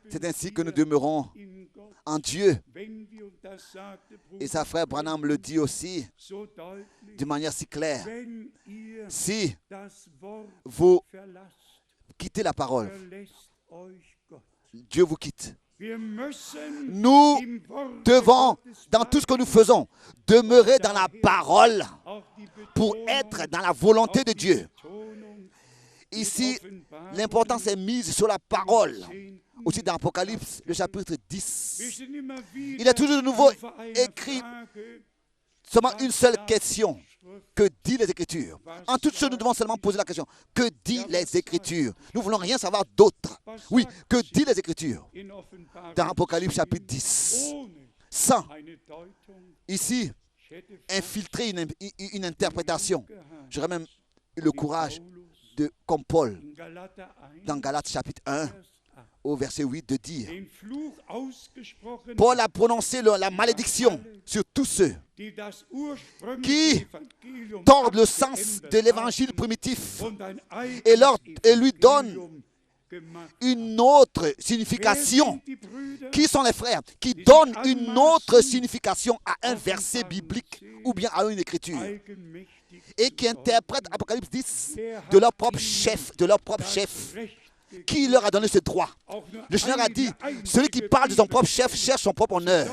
C'est ainsi que nous demeurons en Dieu. Et sa frère Branham le dit aussi de manière si claire. Si vous quittez la parole, Dieu vous quitte. Nous devons, dans tout ce que nous faisons, demeurer dans la parole pour être dans la volonté de Dieu. Ici, l'importance est mise sur la parole. Aussi dans Apocalypse, le chapitre 10. Il est toujours de nouveau écrit seulement une seule question. Que dit les Écritures? En toute chose, nous devons seulement poser la question. Que dit les Écritures? Nous ne voulons rien savoir d'autre. Oui, que dit les Écritures? Dans Apocalypse chapitre 10. Sans, ici, infiltrer une interprétation. J'aurais même eu le courage de, comme Paul, dans Galates chapitre 1, au verset 8, de dire, Paul a prononcé la malédiction sur tous ceux qui tordent le sens de l'évangile primitif et lui donnent une autre signification. Qui sont les frères qui donnent une autre signification à un verset biblique ou bien à une écriture et qui interprètent Apocalypse 10 de leur propre chef, Qui leur a donné ce droit? Le Seigneur a dit, celui qui parle de son propre chef cherche son propre honneur.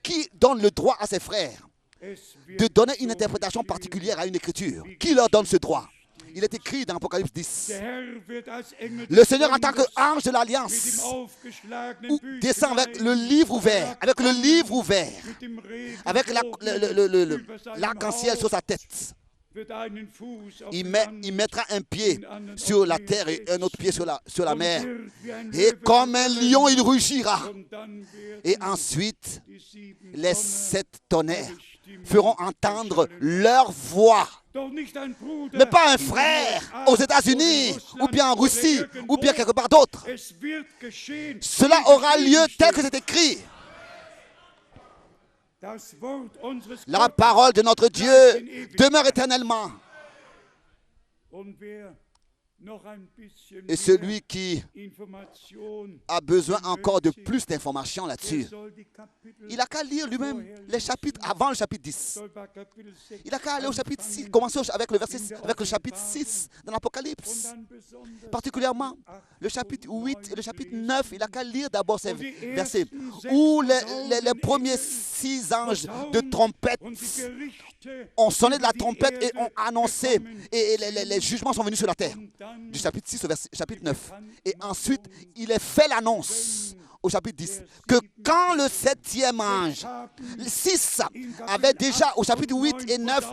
Qui donne le droit à ses frères de donner une interprétation particulière à une écriture? Qui leur donne ce droit? Il est écrit dans Apocalypse 10. Le Seigneur, en tant qu'ange de l'Alliance, descend avec le livre ouvert, avec l'arc-en-ciel sur sa tête. Il mettra un pied sur la terre et un autre pied sur la mer. Et comme un lion, il rugira. Et ensuite, les 7 tonnerres feront entendre leur voix. Mais pas un frère aux États-Unis, ou bien en Russie, ou bien quelque part d'autre. Cela aura lieu tel que c'est écrit. La parole de notre Dieu demeure éternellement. Et celui qui a besoin encore de plus d'informations là-dessus, il n'a qu'à lire lui-même les chapitres avant le chapitre 10. Il n'a qu'à aller au chapitre 6, commencer avec le chapitre 6 dans l'Apocalypse. Particulièrement le chapitre 8 et le chapitre 9, il n'a qu'à lire d'abord ces versets où les premiers 6 anges de trompette ont sonné de la trompette et ont annoncé, et les jugements sont venus sur la terre. Du chapitre 6 au chapitre 9. Et ensuite, il est fait l'annonce au chapitre 10 que quand le 7e ange, 6 avait déjà au chapitre 8 et 9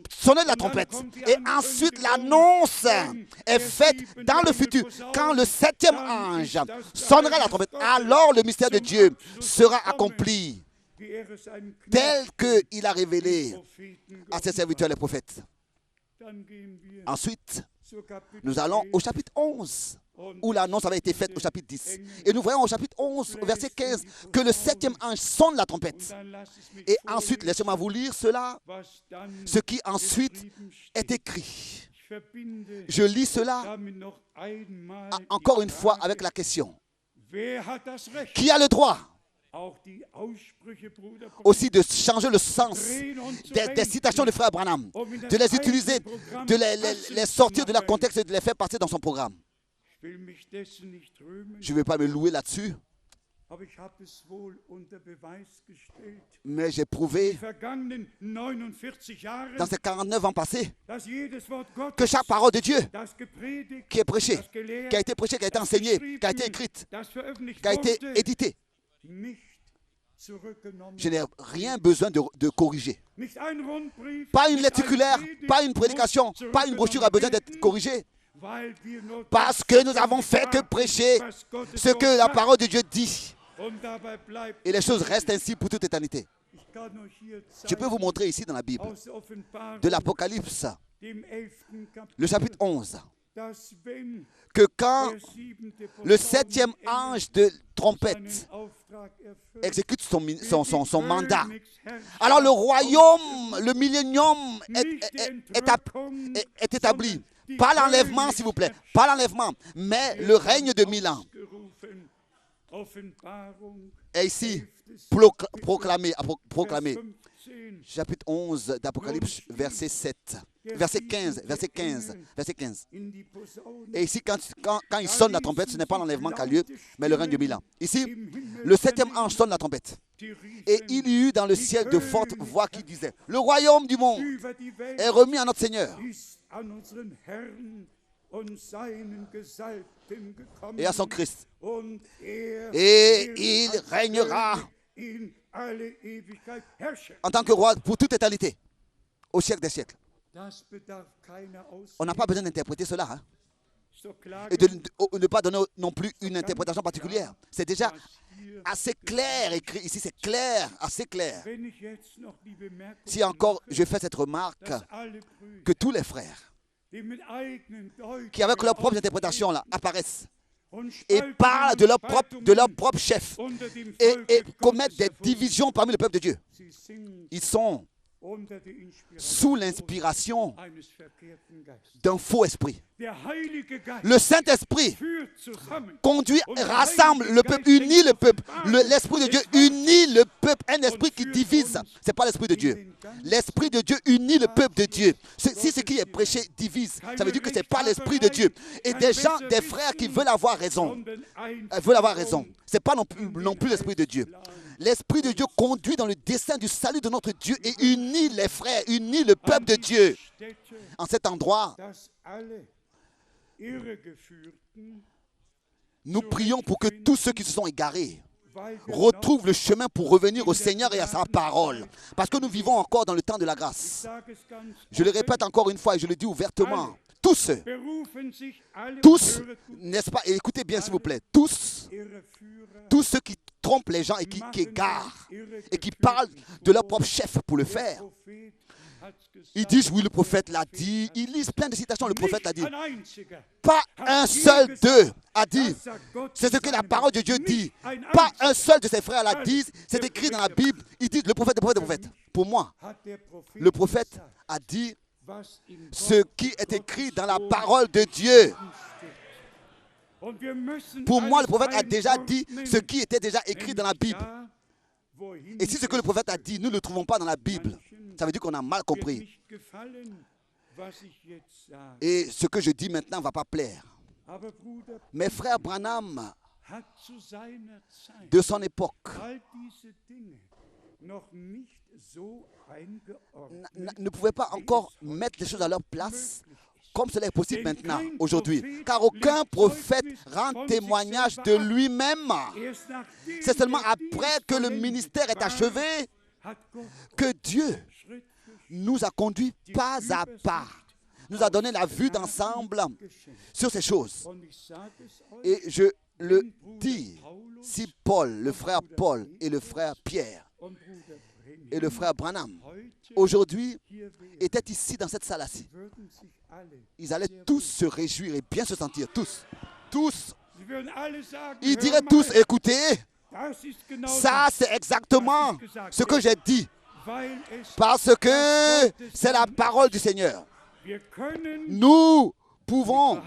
sonné la trompette. Et ensuite l'annonce est faite dans le futur. Quand le 7e ange sonnera la trompette, alors le mystère de Dieu sera accompli tel qu'il a révélé à ses serviteurs les prophètes. Ensuite, nous allons au chapitre 11, où l'annonce avait été faite au chapitre 10. Et nous voyons au chapitre 11, au verset 15, que le 7e ange sonne la trompette. Et ensuite, laissez-moi vous lire cela, ce qui ensuite est écrit. Je lis cela encore une fois avec la question. Qui a le droit aussi de changer le sens des citations de frère Branham, de les utiliser, de les sortir de leur contexte et de les faire passer dans son programme? Je ne vais pas me louer là-dessus, mais j'ai prouvé dans ces 49 ans passés que chaque parole de Dieu qui est prêchée, qui a été prêchée, qui a été enseignée, qui a été écrite, qui a été éditée, je n'ai rien besoin de corriger. Pas une lettre circulaire, pas une prédication, pas une brochure a besoin d'être corrigée. Parce que nous avons fait que prêcher ce que la parole de Dieu dit. Et les choses restent ainsi pour toute éternité. Je peux vous montrer ici dans la Bible, de l'Apocalypse, le chapitre 11, que quand le 7e ange de trompette exécute son mandat, alors le royaume, le millénium est établi. Pas l'enlèvement, s'il vous plaît, pas l'enlèvement, mais le règne de 1000 ans est ici proclamé. Chapitre 11 d'Apocalypse, verset 7. Verset 15. Et ici, quand il sonne la trompette, ce n'est pas l'enlèvement qui a lieu, mais le règne de 1000 ans. Ici, le 7e ange sonne la trompette. Et il y eut dans le ciel de fortes voix qui disaient: le royaume du monde est remis à notre Seigneur et à son Christ. Et il régnera en tant que roi pour toute éternité, au siècle des siècles. On n'a pas besoin d'interpréter cela. Hein? Et de ne pas donner non plus une interprétation particulière. C'est déjà assez clair écrit ici, c'est clair, assez clair. Si encore je fais cette remarque, que tous les frères qui avec leur propre interprétation là apparaissent et parlent de leur propre chef et commettent des divisions parmi le peuple de Dieu, ils sont sous l'inspiration d'un faux esprit. Le Saint-Esprit conduit, rassemble le peuple, unit le peuple. L'Esprit de Dieu unit le peuple. Un esprit qui divise, ce n'est pas l'Esprit de Dieu. L'Esprit de Dieu unit le peuple de Dieu. Si ce qui est prêché divise, ça veut dire que ce n'est pas l'Esprit de Dieu. Et des gens, des frères qui veulent avoir raison, ce n'est pas non plus l'Esprit de Dieu. L'Esprit de Dieu conduit dans le dessein du salut de notre Dieu et unit les frères, unit le peuple de Dieu. En cet endroit, nous prions pour que tous ceux qui se sont égarés retrouvent le chemin pour revenir au Seigneur et à sa parole. Parce que nous vivons encore dans le temps de la grâce. Je le répète encore une fois et je le dis ouvertement. Tous, n'est-ce pas? Et écoutez bien s'il vous plaît, tous ceux qui trompent les gens et qui égarent et qui parlent de leur propre chef pour le faire. Ils disent oui, le prophète l'a dit. Ils lisent plein de citations, le prophète l'a dit. Pas un seul d'eux a dit. C'est ce que la parole de Dieu dit. Pas un seul de ses frères l'a dit. C'est écrit dans la Bible. Ils disent le prophète, le prophète, le prophète. Pour moi, le prophète a dit ce qui est écrit dans la parole de Dieu. Pour moi, le prophète a déjà dit ce qui était déjà écrit dans la Bible. Et si ce que le prophète a dit, nous ne le trouvons pas dans la Bible, ça veut dire qu'on a mal compris. Et ce que je dis maintenant ne va pas plaire. Mais frère Branham, de son époque, ne pouvait pas encore mettre les choses à leur place comme cela est possible maintenant, aujourd'hui. Car aucun prophète rend témoignage de lui-même. C'est seulement après que le ministère est achevé que Dieu nous a conduits pas à pas, nous a donné la vue d'ensemble sur ces choses. Et je le dis, si Paul, le frère Paul et le frère Pierre et le frère Branham, aujourd'hui, étaient ici dans cette salle-ci, ils allaient tous se réjouir et bien se sentir, tous. Ils diraient tous, écoutez, ça c'est exactement ce que j'ai dit, parce que c'est la parole du Seigneur. Nous pouvons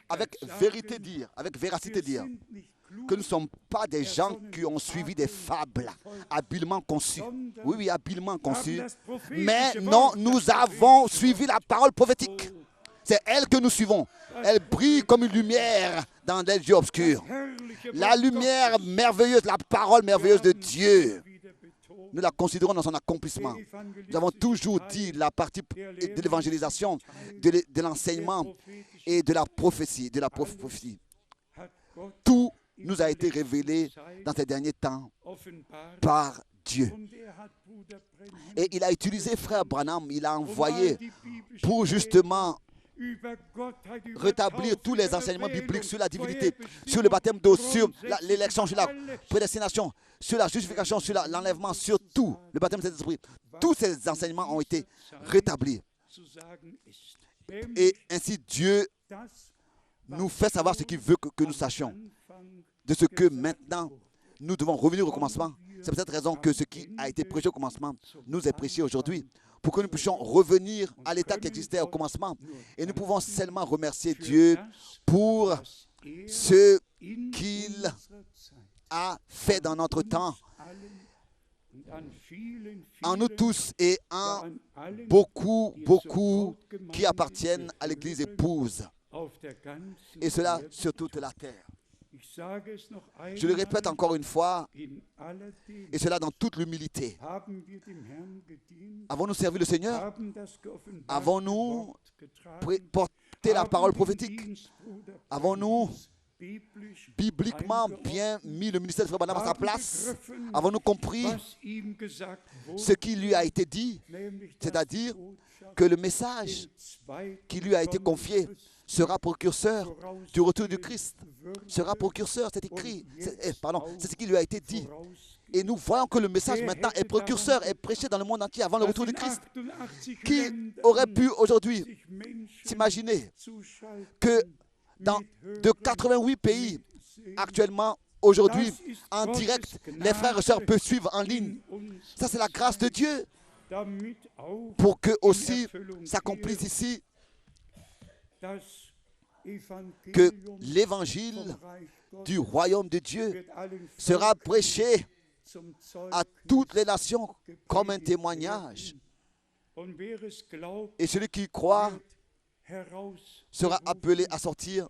avec vérité dire, avec véracité dire, que nous ne sommes pas des gens qui ont suivi des fables habilement conçues. Oui, habilement conçues. Mais non, nous avons suivi la parole prophétique. C'est elle que nous suivons. Elle brille comme une lumière dans les lieux obscurs. La lumière merveilleuse, la parole merveilleuse de Dieu. Nous la considérons dans son accomplissement. Nous avons toujours dit la partie de l'évangélisation, de l'enseignement et de la prophétie. Tout nous a été révélé dans ces derniers temps par Dieu. Et il a utilisé frère Branham, il a envoyé pour justement rétablir tous les enseignements bibliques sur la divinité, sur le baptême d'eau, sur l'élection, sur la prédestination, sur la justification, sur l'enlèvement, sur tout, le baptême de Saint-Esprit. Tous ces enseignements ont été rétablis. Et ainsi Dieu nous fait savoir ce qu'il veut que nous sachions. De ce que maintenant, nous devons revenir au commencement. C'est pour cette raison que ce qui a été prêché au commencement nous est prêché aujourd'hui, pour que nous puissions revenir à l'état qui existait au commencement. Et nous pouvons seulement remercier Dieu pour ce qu'il a fait dans notre temps, en nous tous et en beaucoup qui appartiennent à l'Église épouse. Et cela sur toute la terre. Je le répète encore une fois, et cela dans toute l'humilité. Avons-nous servi le Seigneur? Avons-nous porté la parole prophétique? Avons-nous bibliquement bien mis le ministère de Frère Branham à sa place? Avons-nous compris ce qui lui a été dit? C'est-à-dire que le message qui lui a été confié sera précurseur du retour du Christ. Sera précurseur, c'est écrit. C'est ce qui lui a été dit. Et nous voyons que le message maintenant est précurseur, est prêché dans le monde entier avant le retour du Christ. Qui aurait pu aujourd'hui s'imaginer que de 88 pays actuellement, aujourd'hui, en direct, les frères et sœurs peuvent suivre en ligne. Ça, c'est la grâce de Dieu pour que aussi s'accomplisse ici que l'évangile du royaume de Dieu sera prêché à toutes les nations comme un témoignage. Et celui qui croit sera appelé à sortir.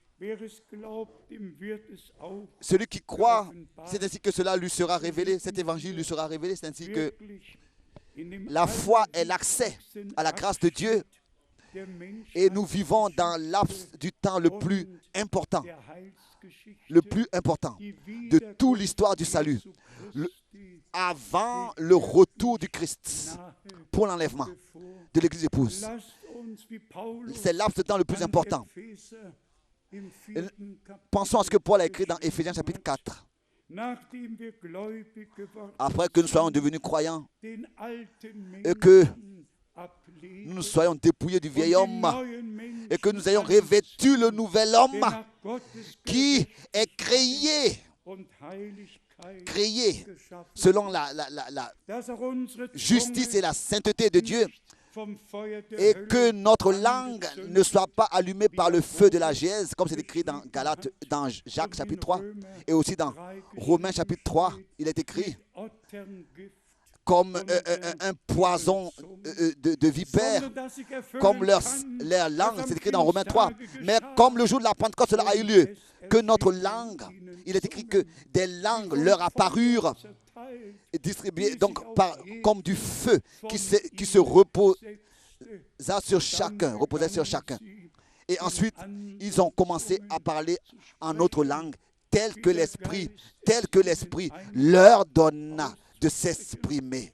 Celui qui croit, c'est ainsi que cela lui sera révélé, cet évangile lui sera révélé, c'est ainsi que la foi est l'accès à la grâce de Dieu. Et nous vivons dans l'abs du temps le plus important de toute l'histoire du salut, avant le retour du Christ pour l'enlèvement de l'Église épouse. C'est l'abs de temps le plus important. Pensons à ce que Paul a écrit dans Éphésiens chapitre 4. Après que nous soyons devenus croyants et que nous nous soyons dépouillés du vieil homme et que nous ayons revêtu le nouvel homme qui est créé selon la justice et la sainteté de Dieu, et que notre langue ne soit pas allumée par le feu de la gèse, comme c'est écrit dans Galates, dans Jacques chapitre 3, et aussi dans Romains chapitre 3, il est écrit comme un poison de vipères, comme leur langue, c'est écrit dans Romains 3. Mais comme le jour de la Pentecôte, cela a eu lieu, que notre langue, il est écrit que des langues leur apparurent, distribuées donc comme du feu qui se reposait sur chacun. Et ensuite, ils ont commencé à parler en autre langue, tel que l'Esprit leur donna de s'exprimer.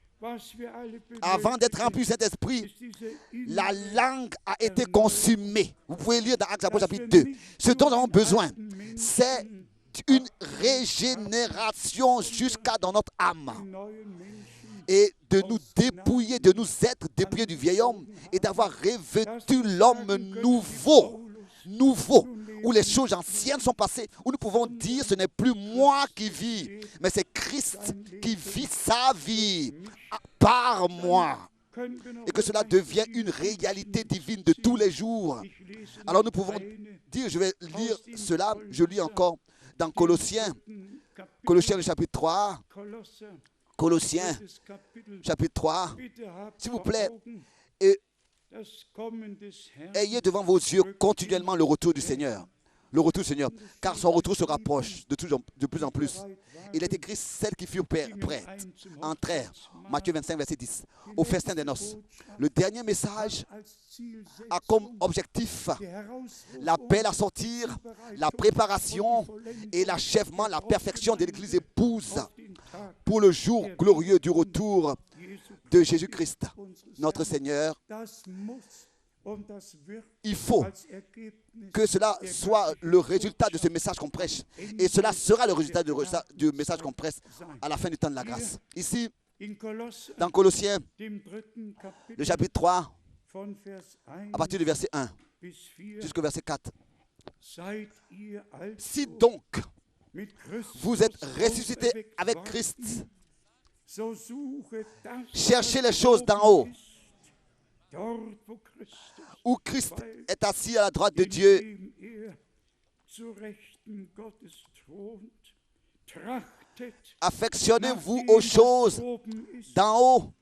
Avant d'être rempli du Saint-Esprit, la langue a été consumée. Vous pouvez lire dans Actes chapitre 2. Ce dont nous avons besoin, c'est une régénération jusqu'à dans notre âme. Et de nous dépouiller, de nous être dépouillés du vieil homme et d'avoir revêtu l'homme nouveau, où les choses anciennes sont passées, où nous pouvons dire ce n'est plus moi qui vis, mais c'est Christ qui vit sa vie par moi. Et que cela devient une réalité divine de tous les jours. Alors nous pouvons dire, je vais lire cela, je lis encore dans Colossiens le chapitre 3. Colossiens chapitre 3, s'il vous plaît, et ayez devant vos yeux continuellement le retour du Seigneur. Le retour du Seigneur, car son retour se rapproche de plus en plus. Il est écrit, celles qui furent prêtes entrèrent, Matthieu 25, verset 10, au festin des noces. Le dernier message a comme objectif l'appel à sortir, la préparation et l'achèvement, la perfection de l'Église épouse pour le jour glorieux du retour de Jésus-Christ, notre Seigneur. Il faut que cela soit le résultat de ce message qu'on prêche. Et cela sera le résultat du message qu'on prêche à la fin du temps de la grâce. Ici, dans Colossiens, le chapitre 3, à partir du verset 1 jusqu'au verset 4. Si donc vous êtes ressuscités avec Christ, cherchez les choses d'en haut, où Christ est assis à la droite de Dieu. Affectionnez-vous aux choses d'en haut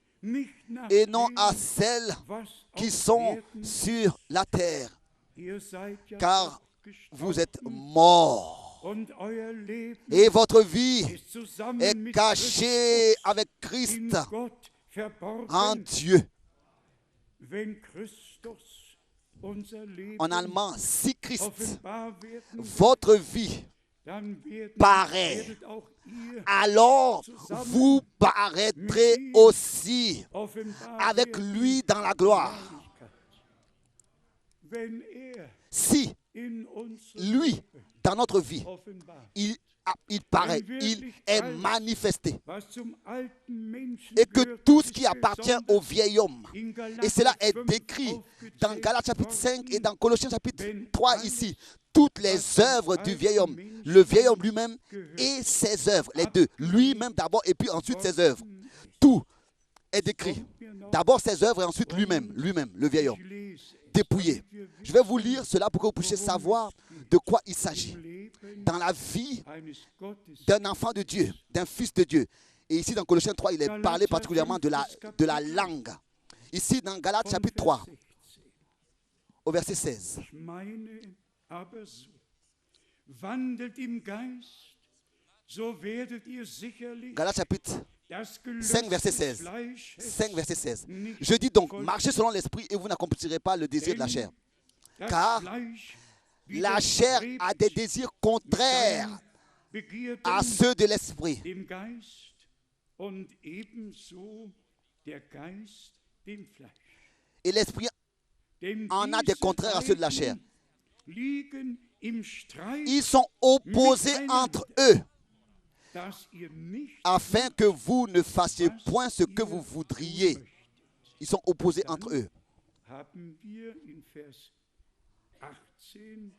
et non à celles qui sont sur la terre, car vous êtes morts et votre vie est cachée avec Christ en Dieu. En allemand, si Christ, votre vie paraît, alors vous paraîtrez aussi avec lui dans la gloire. Si lui, dans notre vie, il paraît, il est manifesté. Et que tout ce qui appartient au vieil homme, et cela est décrit dans Galates chapitre 5 et dans Colossiens chapitre 3 ici, toutes les œuvres du vieil homme, le vieil homme lui-même et ses œuvres, les deux, lui-même d'abord et puis ensuite ses œuvres. Tout est décrit. D'abord ses œuvres et ensuite lui-même, le vieil homme, dépouillé. Je vais vous lire cela pour que vous puissiez savoir de quoi il s'agit. Dans la vie d'un enfant de Dieu, d'un fils de Dieu. Et ici dans Colossiens 3, il est parlé particulièrement de la langue. Ici dans Galates chapitre 3, au verset 16. Galates chapitre 5, verset 16. 5, verset 16. Je dis donc, marchez selon l'esprit et vous n'accomplirez pas le désir de la chair. Car la chair a des désirs contraires à ceux de l'esprit. Et l'esprit en a des contraires à ceux de la chair. Ils sont opposés entre eux, afin que vous ne fassiez point ce que vous voudriez. Ils sont opposés entre eux.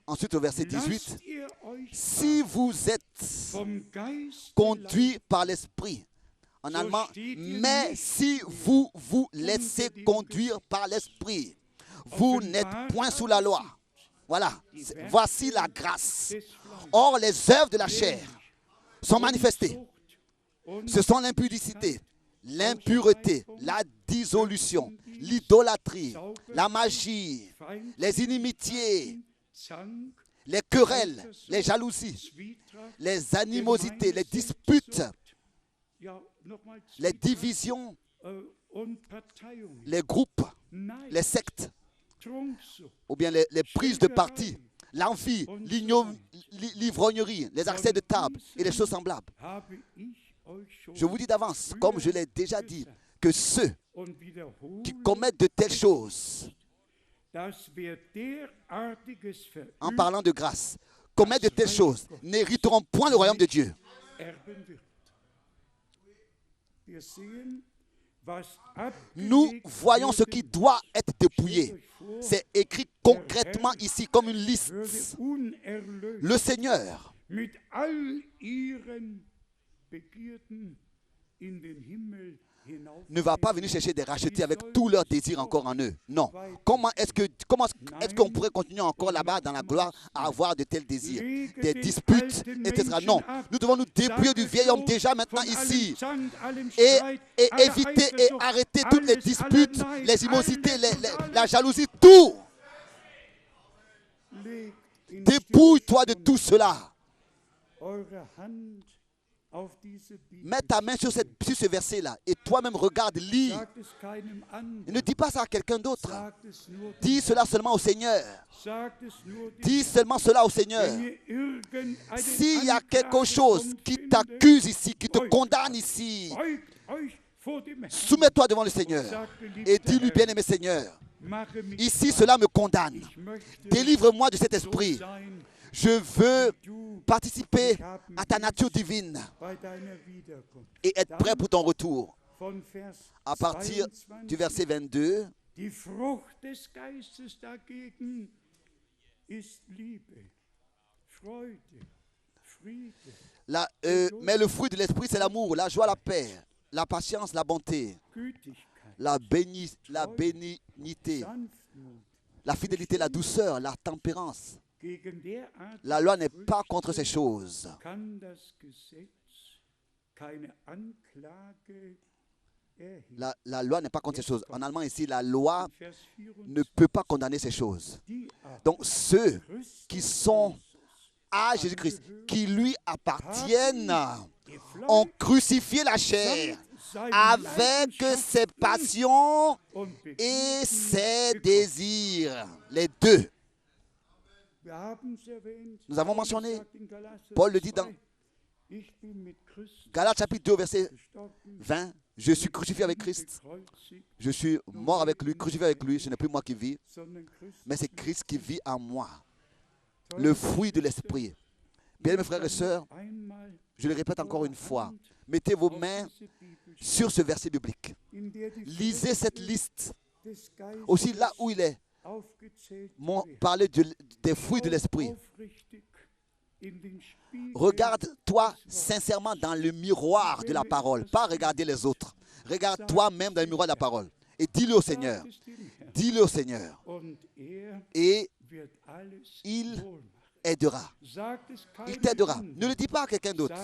Ensuite, au verset 18, si vous êtes conduits par l'esprit, en allemand, mais si vous vous laissez conduire par l'esprit, vous n'êtes point sous la loi. Voilà, voici la grâce. Or, les œuvres de la chair sont manifestées. Ce sont l'impudicité, l'impureté, la dissolution, l'idolâtrie, la magie, les inimitiés, les querelles, les jalousies, les animosités, les disputes, les divisions, les groupes, les sectes, ou bien les prises de parti, l'envie, l'ivrognerie, les accès de table et les choses semblables. Je vous dis d'avance, comme je l'ai déjà dit, que ceux qui commettent de telles choses, en parlant de grâce, commettent de telles choses, n'hériteront point le royaume de Dieu. Nous voyons ce qui doit être dépouillé. C'est écrit concrètement ici comme une liste. Le Seigneur ne va pas venir chercher des rachetés avec tous leurs désirs encore en eux. Non. Comment est-ce qu'on pourrait continuer encore là-bas dans la gloire à avoir de tels désirs, des disputes, etc. Non. Nous devons nous dépouiller du vieil homme déjà maintenant ici et éviter et arrêter toutes les disputes, les immosités, la jalousie, tout. Dépouille-toi de tout cela. Mets ta main sur ce verset-là et toi-même regarde, lis. Ne dis pas ça à quelqu'un d'autre. Dis cela seulement au Seigneur. Dis seulement cela au Seigneur. S'il y a quelque chose qui t'accuse ici, qui te condamne ici, soumets-toi devant le Seigneur et dis-lui, bien-aimé Seigneur, ici cela me condamne. Délivre-moi de cet esprit. Je veux participer à ta nature divine et être prêt pour ton retour. À partir du verset 22, mais le fruit de l'esprit, c'est l'amour, la joie, la paix, la patience, la bonté, la bénignité, la fidélité, la douceur, la tempérance. La loi n'est pas contre ces choses. La loi n'est pas contre ces choses. En allemand ici, la loi ne peut pas condamner ces choses. Donc ceux qui sont à Jésus-Christ, qui lui appartiennent, ont crucifié la chair avec ses passions et ses désirs. Les deux. Nous avons mentionné, Paul le dit dans Galates chapitre 2, verset 20, je suis crucifié avec Christ, je suis mort avec lui, crucifié avec lui, ce n'est plus moi qui vis, mais c'est Christ qui vit en moi. Le fruit de l'esprit. Bien mes frères et sœurs, je le répète encore une fois, mettez vos mains sur ce verset biblique. Lisez cette liste, aussi là où il est. Parler des fruits de l'esprit. Regarde-toi sincèrement dans le miroir de la parole, pas regarder les autres. Regarde toi-même dans le miroir de la parole et dis-le au Seigneur. Dis-le au Seigneur. Et il aidera. Il t'aidera. Ne le dis pas à quelqu'un d'autre.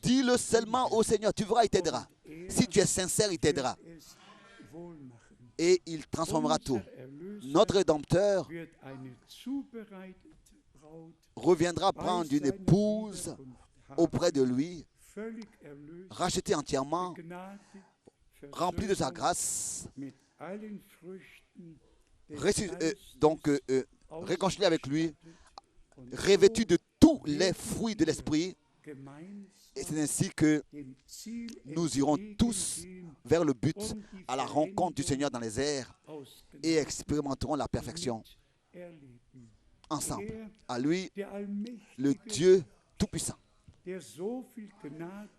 Dis-le seulement au Seigneur. Tu verras, il t'aidera. Si tu es sincère, il t'aidera. Et il transformera tout. Notre Rédempteur reviendra prendre une épouse auprès de lui, rachetée entièrement, remplie de sa grâce, réconciliée avec lui, revêtue de tous les fruits de l'esprit. Et c'est ainsi que nous irons tous vers le but, à la rencontre du Seigneur dans les airs et expérimenterons la perfection ensemble. À lui, le Dieu Tout-Puissant,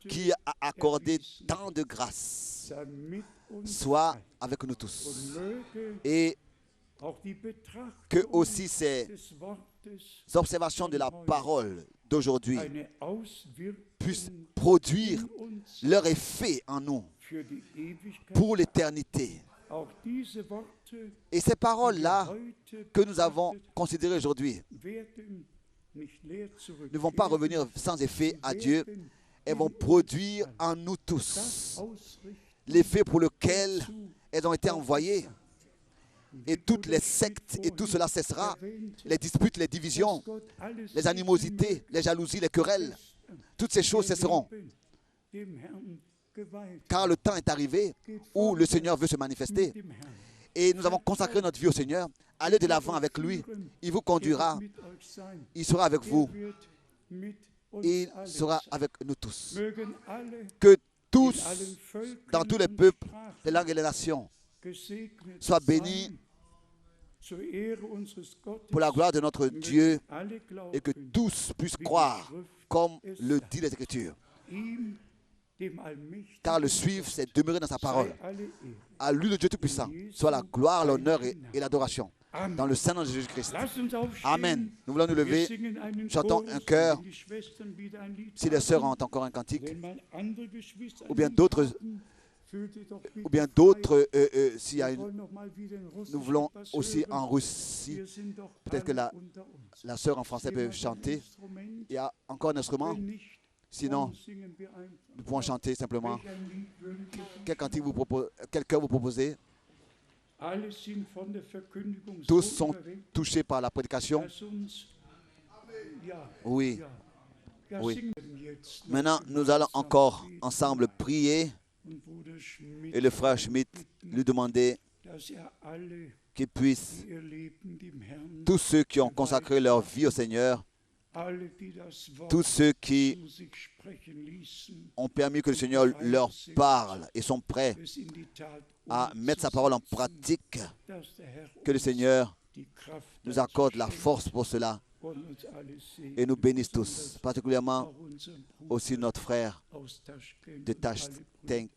qui a accordé tant de grâce, soit avec nous tous. Et que aussi ces observations de la parole d'aujourd'hui puissent produire leur effet en nous pour l'éternité. Et ces paroles-là que nous avons considérées aujourd'hui ne vont pas revenir sans effet à Dieu. Elles vont produire en nous tous l'effet pour lequel elles ont été envoyées. Et toutes les sectes et tout cela cessera. Les disputes, les divisions, les animosités, les jalousies, les querelles. Toutes ces choses cesseront. Car le temps est arrivé où le Seigneur veut se manifester. Et nous avons consacré notre vie au Seigneur allez de l'avant avec lui. Il vous conduira. Il sera avec vous. Il sera avec nous tous. Que tous, dans tous les peuples, les langues et les nations, soient bénis pour la gloire de notre Dieu et que tous puissent croire comme le dit les Écritures. Car le suivre, c'est demeurer dans sa parole. À lui, le Dieu Tout-Puissant, soit la gloire, l'honneur et l'adoration. Dans le Saint-Nom de Jésus-Christ. Amen. Nous voulons nous lever. Chantons un chœur. Si les sœurs ont encore un cantique, ou bien d'autres, s'il y a nous voulons aussi en Russie. Peut-être que la sœur en français peut chanter. Il y a encore un instrument. Sinon, nous pouvons chanter simplement. Quel cantique quel chœur vous proposez? Tous sont touchés par la prédication. Oui. Oui. Maintenant, nous allons encore ensemble prier. Et le frère Schmidt lui demander qu'il puisse, tous ceux qui ont consacré leur vie au Seigneur, tous ceux qui ont permis que le Seigneur leur parle et sont prêts à mettre sa parole en pratique, que le Seigneur nous accorde la force pour cela et nous bénisse tous, particulièrement aussi notre frère de Tashkent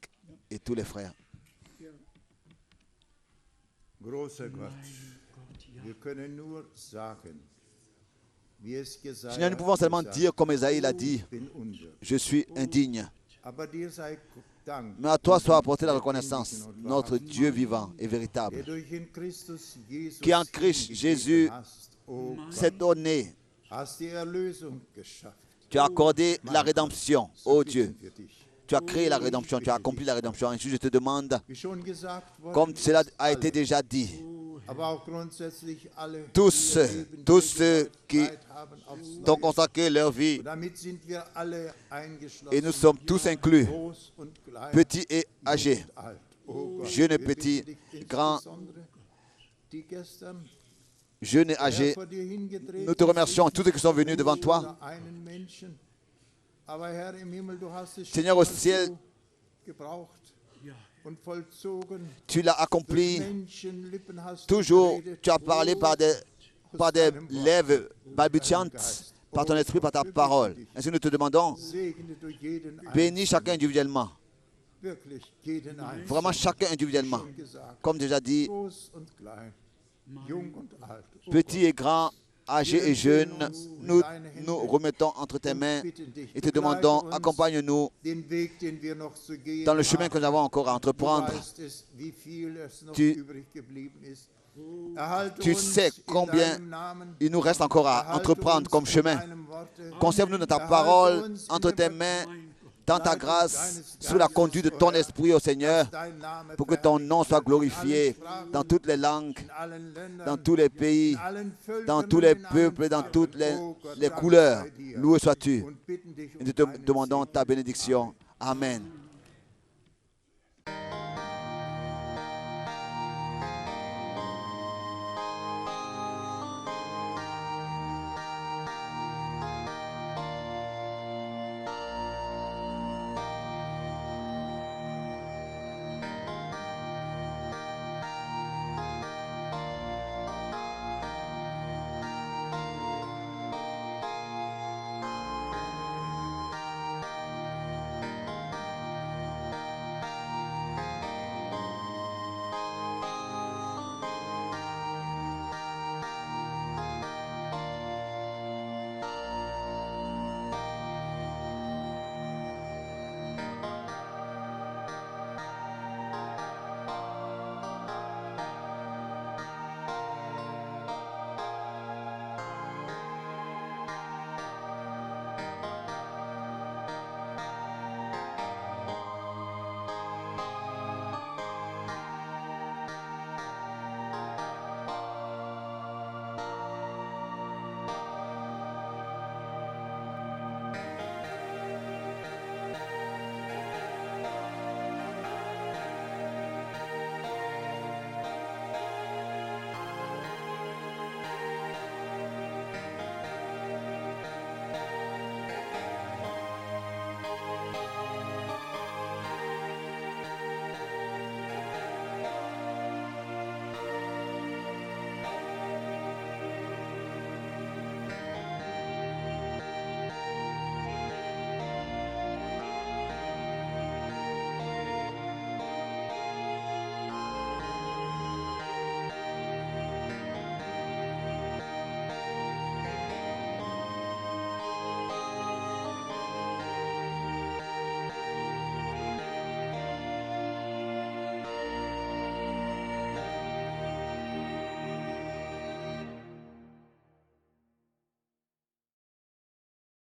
et tous les frères. Seigneur, nous pouvons seulement dire comme Esaïe l'a dit, je suis indigne. Mais à toi soit apportée la reconnaissance, notre Dieu vivant et véritable, qui en Christ Jésus s'est donné. Tu as accordé la rédemption, ô Dieu. Tu as créé la rédemption, tu as accompli la rédemption. Ainsi, je te demande, comme cela a été déjà dit, tous ceux qui t'ont consacré leur vie, et nous sommes tous inclus, petits et âgés, jeunes et petits, grands, jeunes et âgés. Nous te remercions, tous ceux qui sont venus devant toi. Seigneur, au ciel, tu l'as accompli. Toujours, tu as parlé par des lèvres balbutiantes, par ton esprit, par ta parole. Ainsi, nous te demandons, bénis chacun individuellement. Vraiment, chacun individuellement. Comme déjà dit, petits et grands, âgés et jeunes, nous nous remettons entre tes mains et te demandons, accompagne-nous dans le chemin que nous avons encore à entreprendre. Tu sais combien il nous reste encore à entreprendre comme chemin. Conserve-nous dans ta parole, entre tes mains, dans ta grâce, sous la conduite de ton esprit, ô Seigneur, pour que ton nom soit glorifié dans toutes les langues, dans tous les pays, dans tous les peuples, dans toutes les couleurs. Loué sois-tu. Et nous te demandons ta bénédiction. Amen.